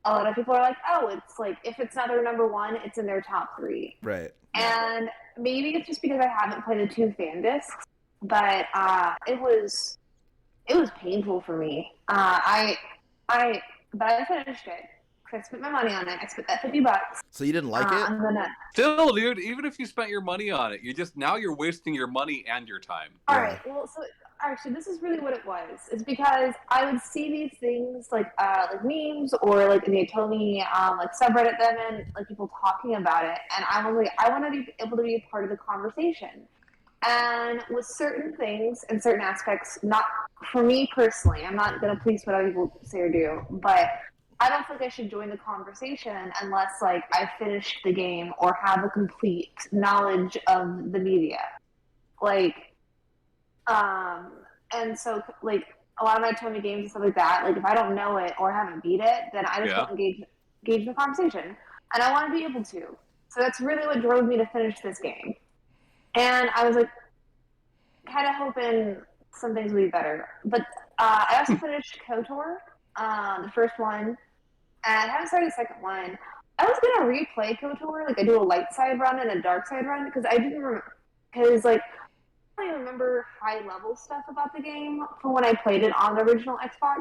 a lot of people are like, oh, it's like if it's not their number one, it's in their top three. Right. And maybe it's just because I haven't played the two fan discs, but it was painful for me. But I finished it. I spent my money on it. I spent that $50. So you didn't like it? I'm gonna. Still, dude, even if you spent your money on it, now you're wasting your money and your time. All Yeah. right. Well, so actually, this is really what it was. It's because I would see these things like memes or like in the Atomi like subreddit them and like people talking about it, and I was like, I want to be able to be a part of the conversation. And with certain things and certain aspects, not for me personally, I'm not going to police what other people say or do, but I don't think I should join the conversation unless like I finished the game or have a complete knowledge of the media. Like, and so like a lot of my Tony games and stuff like that, like if I don't know it or haven't beat it, then I just won't engage in the conversation, and I want to be able to. So that's really what drove me to finish this game. And I was like, kind of hoping some things would be better. But I also finished KOTOR, the first one, and I haven't started the second one. I was gonna replay KOTOR, like I do a light side run and a dark side run, because I didn't because like I don't remember high level stuff about the game from when I played it on the original Xbox.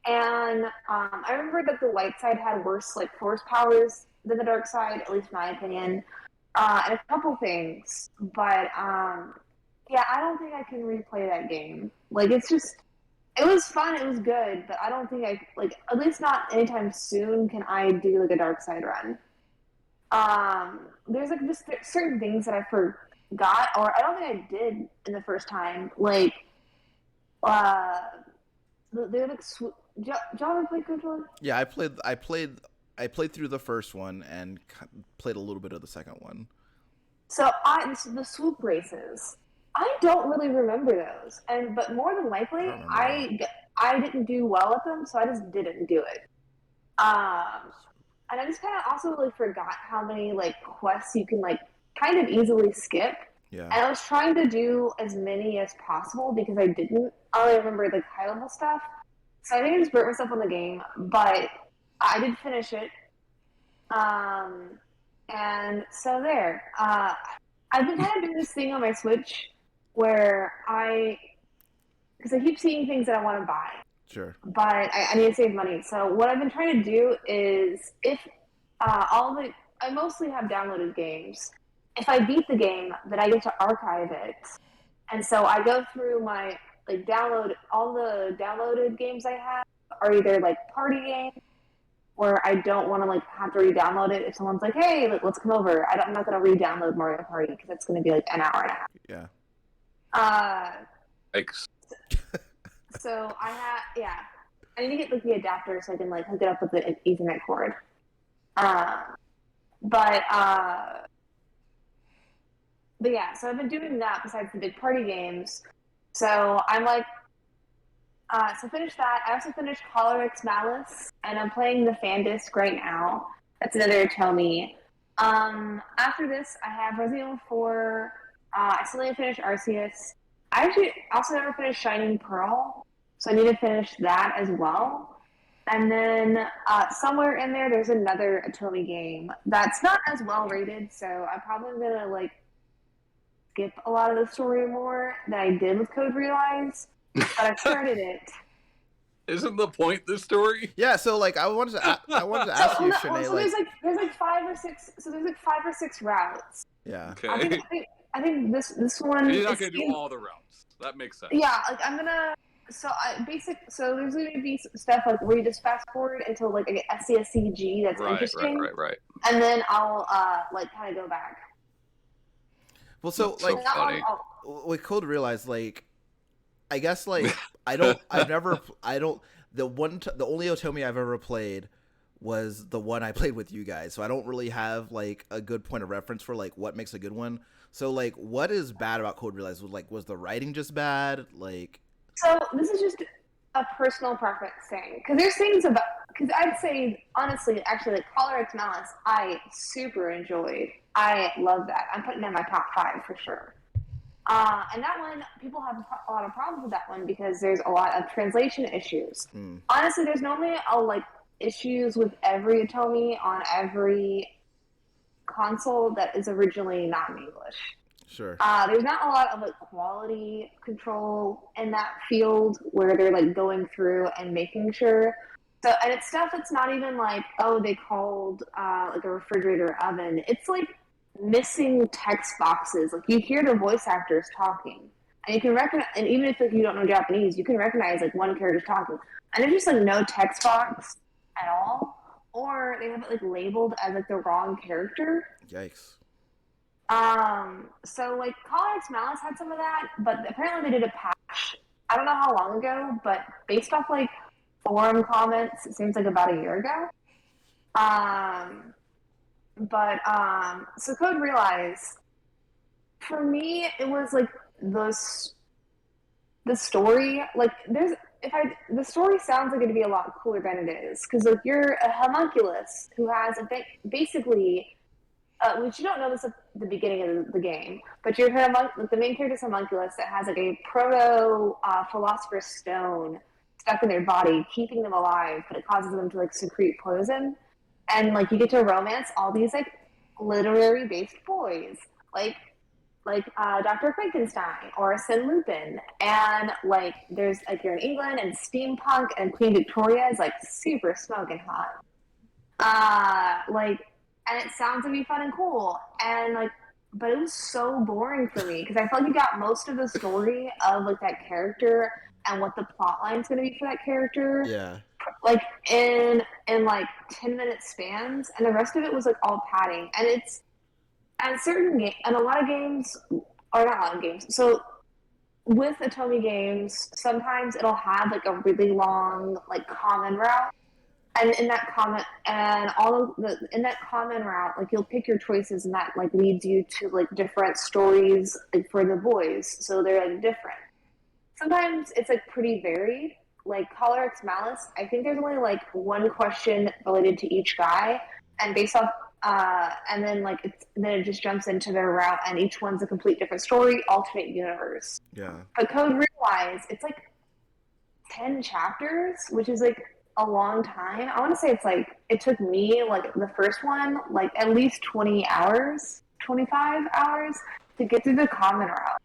And I remember that the light side had worse like force powers than the dark side, at least in my opinion, and a couple things. But yeah, I don't think I can replay that game. Like it was fun, it was good, but I don't think at least not anytime soon can I do like a dark side run. There's like just certain things that I forgot, or I don't think I did in the first time. Like, they're like. Do y'all ever play KOTOR? Yeah, I played through the first one and played a little bit of the second one. So the swoop races. I don't really remember those, but more than likely, I didn't do well at them, so I just didn't do it. And I just kind of also like forgot how many like quests you can like kind of easily skip. Yeah. And I was trying to do as many as possible because I didn't. I only remembered like high level stuff, so I think I just burnt myself on the game. But I did finish it. And so there. I've been kind of doing this thing on my Switch where because I keep seeing things that I want to buy. Sure. But I need to save money. So what I've been trying to do is if I mostly have downloaded games. If I beat the game, then I get to archive it. And so I go through my all the downloaded games I have are either like party games where I don't want to like have to re-download it. If someone's like, "Hey, let's come over," I'm not going to re-download Mario Party because it's going to be like an hour and a half. Yeah. Thanks. So I need to get like the adapter so I can like hook it up with the Ethernet cord. But yeah, so I've been doing that besides the big party games. So I'm like, so finish that. I also finished Hollow X Malice, and I'm playing the fan disc right now. That's another Tomy. After this, I have Resident Evil 4. I still need to finish Arceus. I actually also never finished Shining Pearl, so I need to finish that as well. And then somewhere in there's another Atomi game that's not as well rated, so I'm probably gonna like skip a lot of the story more than I did with Code Realize. But I started it. Isn't the point the story? Yeah, so like I wanted to ask you, Shanee. So there's like 5 or 6. So there's like 5 or 6 routes. Yeah. Okay. I think this one. You're not gonna do all the routes. That makes sense. Yeah, like I'm gonna. So there's gonna be stuff like where you just fast forward until like I get SCSCG that's interesting. Right. And then I'll like kind of go back. Well, so That's like so funny. with Code Realize, like I guess like the only Otomi I've ever played was the one I played with you guys, so I don't really have like a good point of reference for like what makes a good one. So like what is bad about Code Realize? Was the writing just bad? Like, so this is just a personal preference thing, because there's things about because I'd say honestly, actually, like Collar X Malice, I super enjoyed. I love that. I'm putting it in my top 5 for sure. And that one, people have a lot of problems with that one because there's a lot of translation issues. Honestly, there's normally issues with every Atomi on every console that is originally not in English. Sure. There's not a lot of like quality control in that field where they're like going through and making sure. So, and it's stuff that's not even like, oh, they called like a refrigerator oven. It's like missing text boxes. Like you hear the voice actors talking, and you can recognize. And even if like, you don't know Japanese, you can recognize like one character's talking, and there's just like no text box at all, or they have it like labeled as like the wrong character. Yikes. So like Collar X Malice had some of that, but apparently they did a patch. I don't know how long ago, but based off like forum comments, it seems like about a year ago. So Code Realize, for me, it was like the story. Like the story sounds like it'd be a lot cooler than it is, because like you're a homunculus who has basically. Which you don't know this at the beginning of the game, but you're the main character's homunculus that has like a proto philosopher's stone stuck in their body, keeping them alive, but it causes them to like secrete poison, and like you get to romance all these like literary based boys, like Dr. Frankenstein or Sin Lupin, and like there's like you're in England and steampunk, and Queen Victoria is like super smoking hot. And it sounds to be fun and cool, and like, but it was so boring for me because I felt like you got most of the story of like that character and what the plot line's going to be for that character, Yeah. like in like 10-minute spans, and the rest of it was like all padding. And it's at certain game and a lot of games, or not a lot of games. So with Atomi games, sometimes it'll have like a really long like common route. And in that in that common route, like you'll pick your choices, and that like leads you to like different stories like for the boys. So they're like different. Sometimes it's like pretty varied. Like Collar X Malice, I think there's only like one question related to each guy, and based off, and then then it just jumps into their route, and each one's a complete different story, alternate universe. Yeah. But Code Realize, it's like 10 chapters, which is like a long time. I want to say it's like it took me like the first one like at least 20 hours, 25 hours to get through the common route,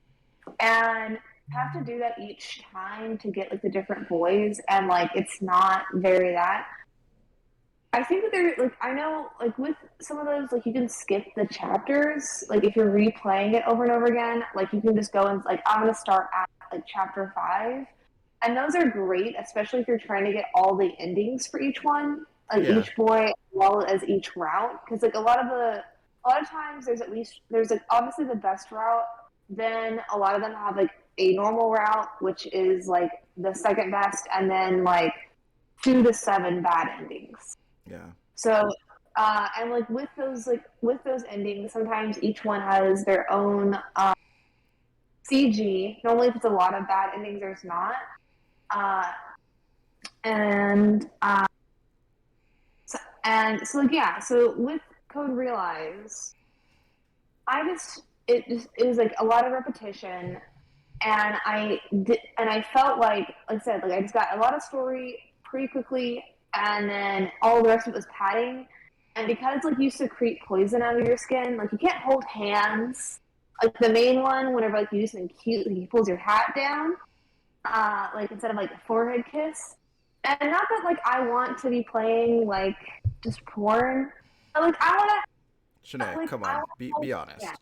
and have to do that each time to get like the different boys, and like it's not very that. I think that they're like, I know like with some of those, like you can skip the chapters, like if you're replaying it over and over again, like you can just go and like I'm gonna start at like chapter 5. And those are great, especially if you're trying to get all the endings for each one, like each boy as well as each route. Because like a lot of times there's like obviously the best route. Then a lot of them have like a normal route, which is like the second best, and then like 2 to 7 bad endings. Yeah. So and like with those endings, sometimes each one has their own CG. Normally, if it's a lot of bad endings, there's not. And so like yeah, so with Code Realize, it was like a lot of repetition, and I felt like I said, like I just got a lot of story pretty quickly, and then all the rest of it was padding. And because like you secrete poison out of your skin, like you can't hold hands. Like the main one, whenever like you do something cute, like he pulls your hat down. Like instead of like a forehead kiss. And not that like I want to be playing like just porn, but like I want to. Shanae, Like, come I on. wanna Be hold honest. hands.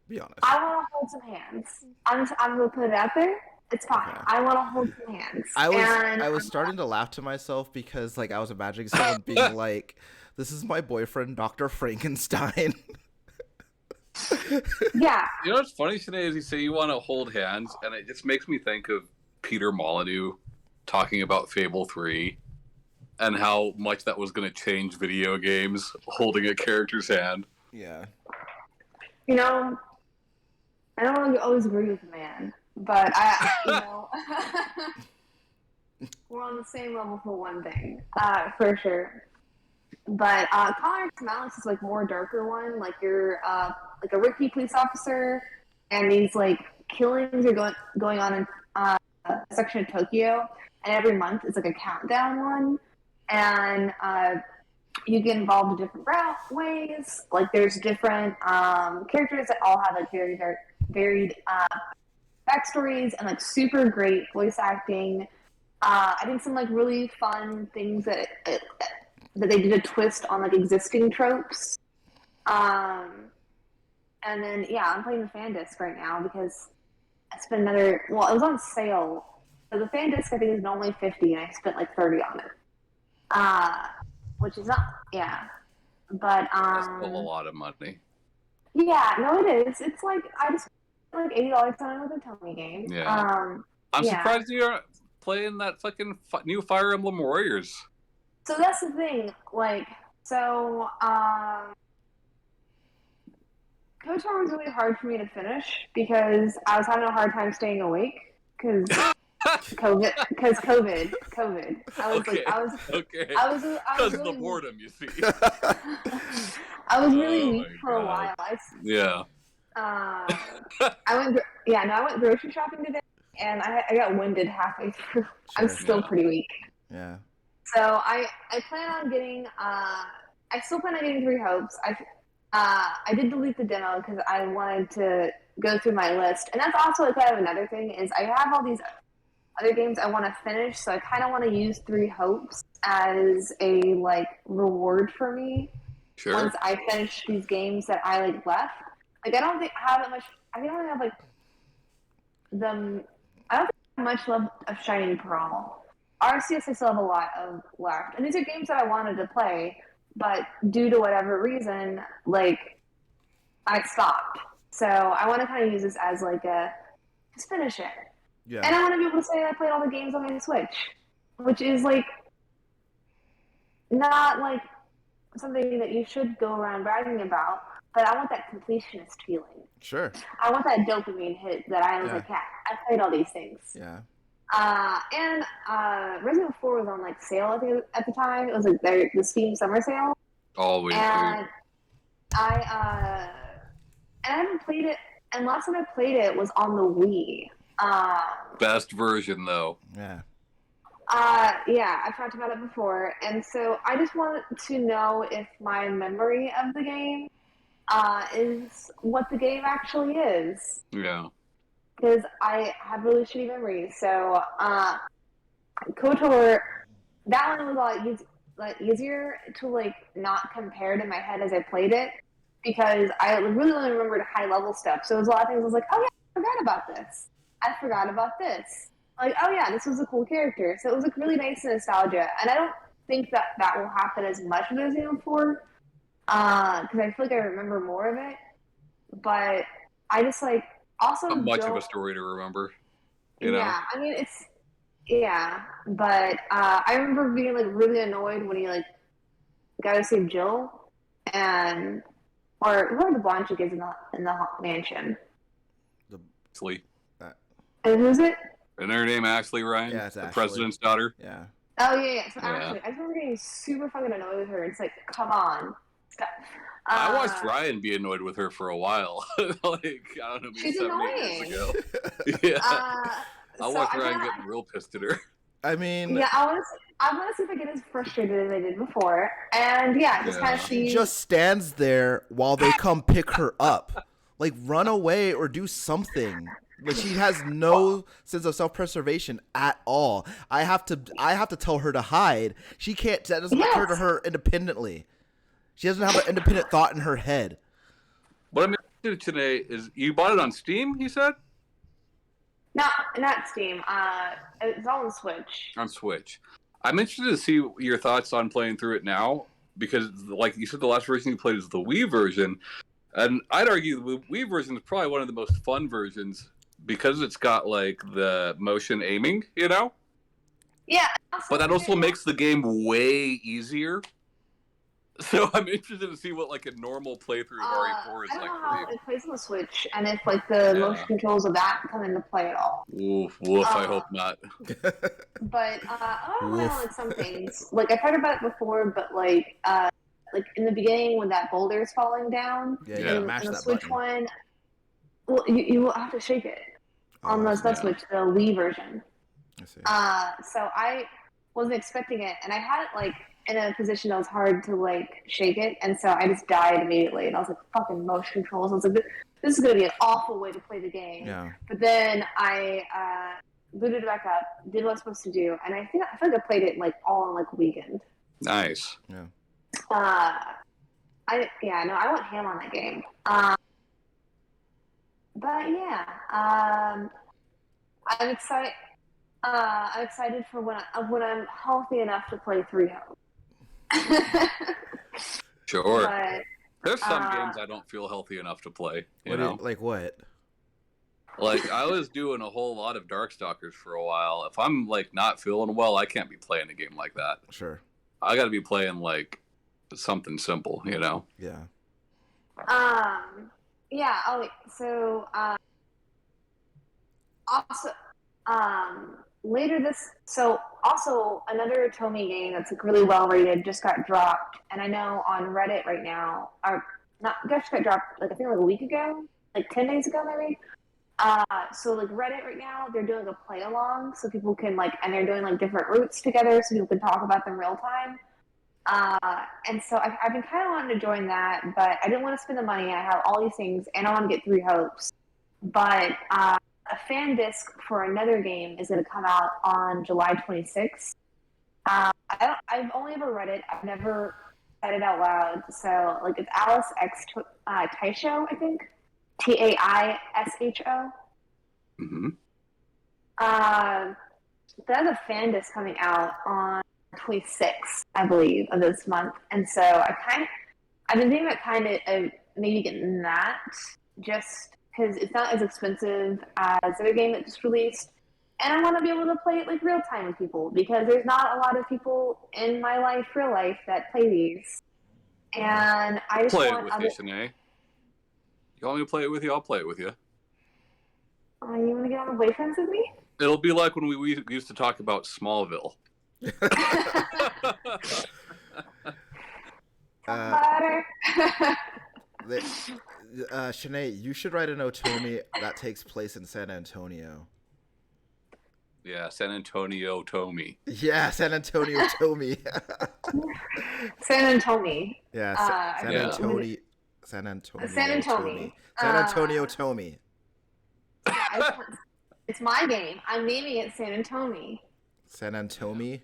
Be honest. I want to hold some hands. I'm gonna put it out there. It's fine. Okay. I want to hold some hands. I was starting to laugh to myself because like I was imagining someone being like, "This is my boyfriend, Dr. Frankenstein." Yeah. You know what's funny, Shanee, is you say you want to hold hands, and it just makes me think of Peter Molyneux talking about Fable 3 and how much that was going to change video games, holding a character's hand. Yeah. You know, I don't always agree with the man, but I. we're on the same level for one thing, for sure. But Colin Malice is like more darker one. Like you're like a rookie police officer, and these like killings are going on in a section of Tokyo, and every month it's like a countdown one, and you get involved in different ways. Like there's different characters that all have like very varied backstories and like super great voice acting. I think some like really fun things that they did a twist on like existing tropes. Um, and then yeah, I'm playing the fan disc right now because I spent another. Well, it was on sale, so the fan disc I think is normally 50, and I spent like 30 on it. Uh, which is not yeah, but That's still a lot of money. yeah, no, it is. It's like I just spent like $80 on another Tony game. Yeah. I'm Yeah. surprised you're playing that fucking new Fire Emblem Warriors. So that's the thing. Like, so KOTOR was really hard for me to finish because I was having a hard time staying awake because COVID. Because COVID. I was Okay. like, I was Because of really the boredom, you see. I was really weak my for a God. while. Yeah. I went grocery shopping today, and I got winded halfway through. I'm still pretty weak. Yeah. So I plan on getting. I still plan on getting Three Hopes. I did delete the demo because I wanted to go through my list, and that's also kind of another thing is I have all these other games I want to finish, so I kind of want to use Three Hopes as a like reward for me. Sure. Once I finish these games that I like left, like I don't think I have that much. I think I only have like I don't think I have much left of Shining Pearl. RCS I still have a lot of left, and these are games that I wanted to play, but due to whatever reason, like I stopped. So I want to kind of use this as like a just finish it. Yeah. And I want to be able to say I played all the games on my Switch, which is like not like something that you should go around bragging about, but I want that completionist feeling. Sure. I want that dopamine hit that I was like, yeah, I played all these things. Yeah. And Resident Evil 4 was on like sale at the time. It was like the Steam summer sale. Always. And I haven't played it. And last time I played it was on the Wii. Best version though. Yeah. Yeah, I've talked about it before, and so I just wanted to know if my memory of the game is what the game actually is. Yeah. Because I have really shitty memories. So, KOTOR, that one was a lot easier to like not compare to my head as I played it, because I really only remembered high level stuff. So it was a lot of things I was like, oh yeah, I forgot about this. I forgot about this. Like, oh yeah, this was a cool character. So it was like really nice nostalgia. And I don't think that will happen as much with Resident Evil 4, because I feel like I remember more of it. But I just like also not much of a story to remember. You know? I mean but I remember being like really annoyed when he like got to save Jill, or who are the blonde chick is in the mansion? Ashley. And who's it? Isn't her name Ashley, Ryan? Yeah, it's the Ashley. President's daughter. Yeah. Oh yeah. So Ashley, I just remember getting super fucking annoyed with her. It's like, come on, stop. I watched Ryan be annoyed with her for a while. Like, I don't know, maybe 7 or 8 years ago. Yeah. I watched Ryan get real pissed at her. I mean, yeah, I want to see if I get as frustrated as I did before, and just kind of see. She just stands there while they come pick her up. Like, run away or do something. Like, she has no sense of self-preservation at all. I have to tell her to hide. She can't. That doesn't occur to her independently. She doesn't have an independent thought in her head. What I'm interested today is you bought it on Steam, you said? No, not Steam. It's all on Switch. On Switch. I'm interested to see your thoughts on playing through it now, because, like you said, the last version you played is the Wii version, and I'd argue the Wii version is probably one of the most fun versions because it's got like the motion aiming, you know? Yeah. But that also makes the game way easier. So I'm interested to see what like a normal playthrough of RE4 is I don't like know for how you. it plays on the Switch, and if like the motion controls of that come into play at all. Woof, woof. I hope not. But I don't know, Woof. like some things. Like I've heard about it before, but like in the beginning when that boulder is falling down, Yeah, you Yeah. gotta mash in the that Switch button. one, well, you will have to shake it Oh, on I the see. Switch, the Wii version. I see. So I wasn't expecting it, and I had it like in a position that was hard to like shake it, and so I just died immediately. And I was like, "Fucking motion controls!" I was like, "This is gonna be an awful way to play the game." Yeah. But then I booted it back up, did what I was supposed to do, and I feel like I played it like all in like a weekend. Nice. Yeah. I went ham on that game. But yeah, I'm excited. I'm excited for when I'm healthy enough to play 3-0. Sure. But There's some games I don't feel healthy enough to play. You know, Like what? like I was doing a whole lot of Darkstalkers for a while. If I'm like not feeling well, I can't be playing a game like that. Sure. I got to be playing like something simple. You know. Yeah. yeah. Oh, wait. So also later this. So also another Tomy game that's like really well rated just got dropped, and I know on Reddit right now, or not, just got dropped like I think like a week ago, like 10 days ago maybe. So like Reddit right now, they're doing a play along, so people can like, and they're doing like different routes together, so people can talk about them real time. And so I've been kind of wanting to join that, but I didn't want to spend the money. I have all these things, and I want to get 3 hopes. But a fan disc for another game is going to come out on July 26th. I've only ever read it. I've never said it out loud. So like it's Alice X Taisho, I think. Taisho. Mm-hmm. There's a fan disc coming out on 26th, I believe, of this month, and so I've been thinking about kind of maybe getting that just because it's not as expensive as the other game that just released, and I want to be able to play it like real time with people because there's not a lot of people in my life, real life, that play these, and I just Play want it with you, Shanee. You want me to play it with you? I'll play it with you. You want to get on the boyfriends with me? It'll be like when we used to talk about Smallville. Butter. Shanee, you should write an Otomi that takes place in San Antonio. Yeah, San Antonio Tomy. Yeah, San Antonio Tomy. San Antonio. Yeah, San yeah. Antonio. San Antonio. San Antonio. Tomy. San Antonio Tomy. It's my game. I'm naming it San Antonio. San Antonio.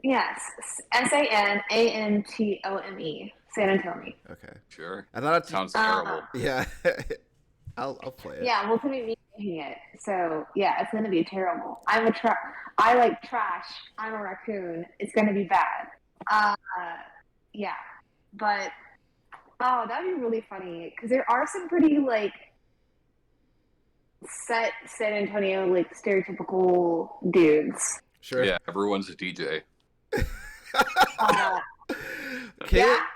Yes, SANANTOME. San Antonio. Okay. Sure. I thought it Sounds terrible. Yeah. I'll play it. Yeah, well, to me making it. So yeah, it's gonna be terrible. I like trash. I'm a raccoon. It's gonna be bad. Yeah, but that'd be really funny because there are some pretty like set San Antonio like stereotypical dudes. Sure. Yeah, everyone's a DJ.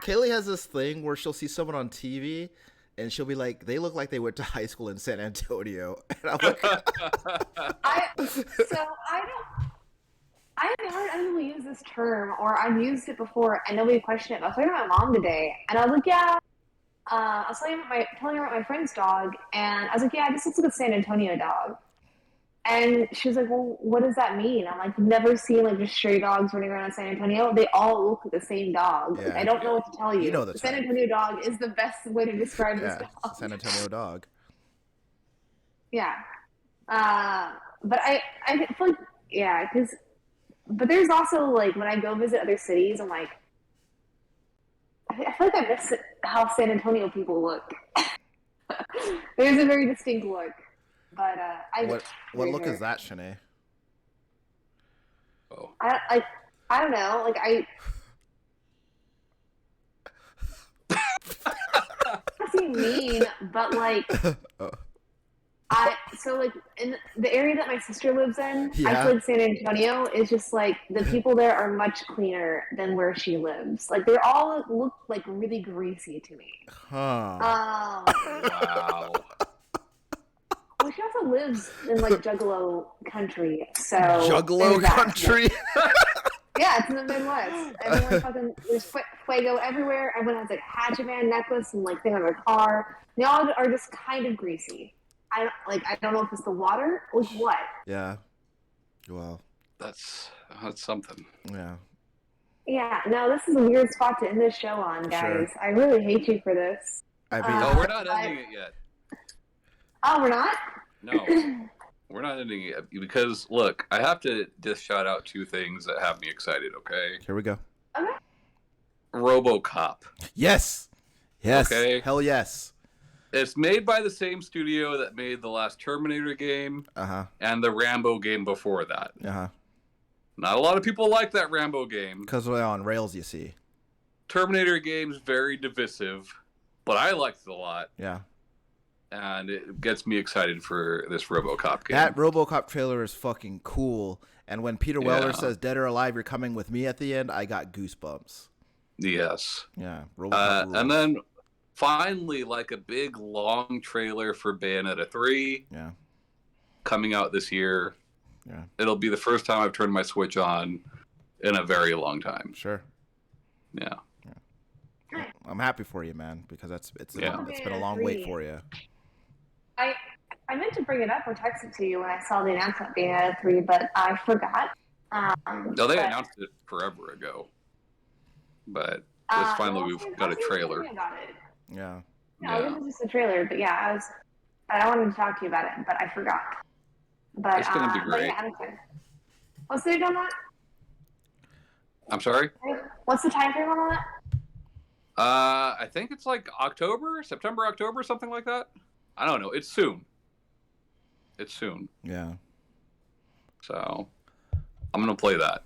Kaylee has this thing where she'll see someone on TV and she'll be like, they look like they went to high school in San Antonio. And I'm like, I haven't heard anyone use this term, or I've used it before and nobody questioned it. I was talking to my mom today, and I was like, yeah. I was telling her about my friend's dog, and I was like, yeah, this looks like a San Antonio dog. And she was like, well, what does that mean? I'm like, you've never seen like just stray dogs running around in San Antonio? They all look like the same dog. Yeah. Like, I don't know what to tell you. You know the San type. Antonio dog is the best way to describe this dog. San Antonio dog. Yeah. But I feel like, yeah, but there's also like when I go visit other cities, I'm like, I feel like I miss how San Antonio people look. There's a very distinct look. But what look is that, Shanee? Oh. I don't know. Like I'm not saying mean, but like so like in the area that my sister lives in, I Yeah. feel like San Antonio is just like the people there are much cleaner than where she lives. Like they all look like really greasy to me. Huh. Wow. Well, she also lives in like Juggalo country, so Juggalo there's that. country. Yeah, it's in the Midwest. Everyone fucking there's fuego everywhere. Everyone has like a Hatchet Man necklace and like thing on their car. They all are just kind of greasy. I don't know if it's the water or what. Yeah. Well. That's something. Yeah. Yeah, no, this is a weird spot to end this show on, guys. Sure. I really hate you for this. I mean, No, we're not ending it yet. Oh, we're not? No, we're not ending it yet because look, I have to just shout out two things that have me excited. Okay, here we go. Okay. RoboCop. Yes. Yes. Okay. Hell yes. It's made by the same studio that made the last Terminator game and the Rambo game before that. Not a lot of people like that Rambo game. Because we're on rails, you see. Terminator game's very divisive, but I liked it a lot. Yeah. And it gets me excited for this RoboCop game. That RoboCop trailer is fucking cool. And when Peter Weller says, "Dead or alive, you're coming with me" at the end, I got goosebumps. Yes. Yeah. RoboCop rules. And then finally, like a big long trailer for Bayonetta 3. Yeah. Coming out this year. Yeah. It'll be the first time I've turned my Switch on in a very long time. Sure. Yeah. I'm happy for you, man, because it's been a long wait for you. I meant to bring it up or text it to you when I saw the announcement being at 3, but I forgot. No, they announced it forever ago. But it's finally we've got a trailer. Yeah. No, this is just a trailer, but yeah, I wanted to talk to you about it, but I forgot. But it's gonna be great. Yeah, what's the date on that? I'm sorry? What's the time frame on that? I think it's like September, October, something like that. I don't know. It's soon. Yeah. So I'm gonna play that.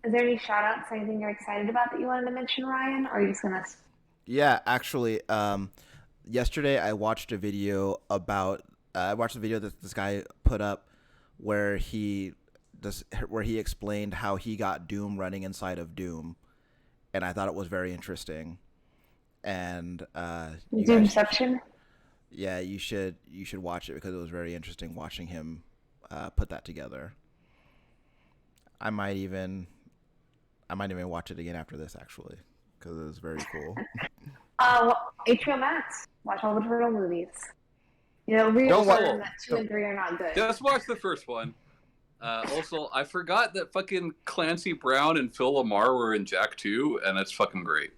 Is there any shout outs, anything you're excited about that you wanted to mention, Ryan? Or are you just gonna Yeah, actually, yesterday I watched a video that this guy put up where he explained how he got Doom running inside of Doom, and I thought it was very interesting. And Doomception? Yeah, you should watch it because it was very interesting watching him put that together. I might even watch it again after this, actually, because it was very cool. HBO Max. Watch all the Turtle movies. You know, reaffirm that 2 and 3 are not good. Just watch the first one. Also, I forgot that fucking Clancy Brown and Phil Lamar were in Jack 2, and it's fucking great.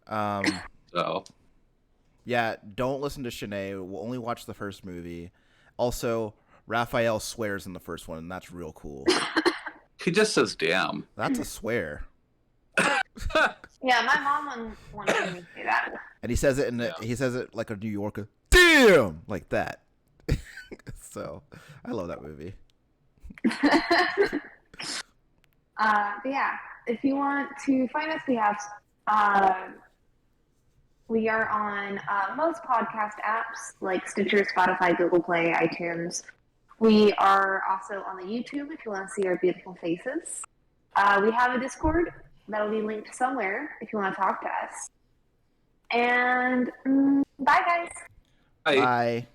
So. Yeah, don't listen to Shanee. We'll only watch the first movie. Also, Raphael swears in the first one, and that's real cool. He just says "damn." That's a swear. Yeah, my mom wanted me to say that. And he says it like a New Yorker. Damn, like that. So, I love that movie. But yeah, if you want to find us, we are on most podcast apps like Stitcher, Spotify, Google Play, iTunes. We are also on the YouTube if you want to see our beautiful faces. We have a Discord that'll be linked somewhere if you want to talk to us. And bye, guys. Bye. Bye.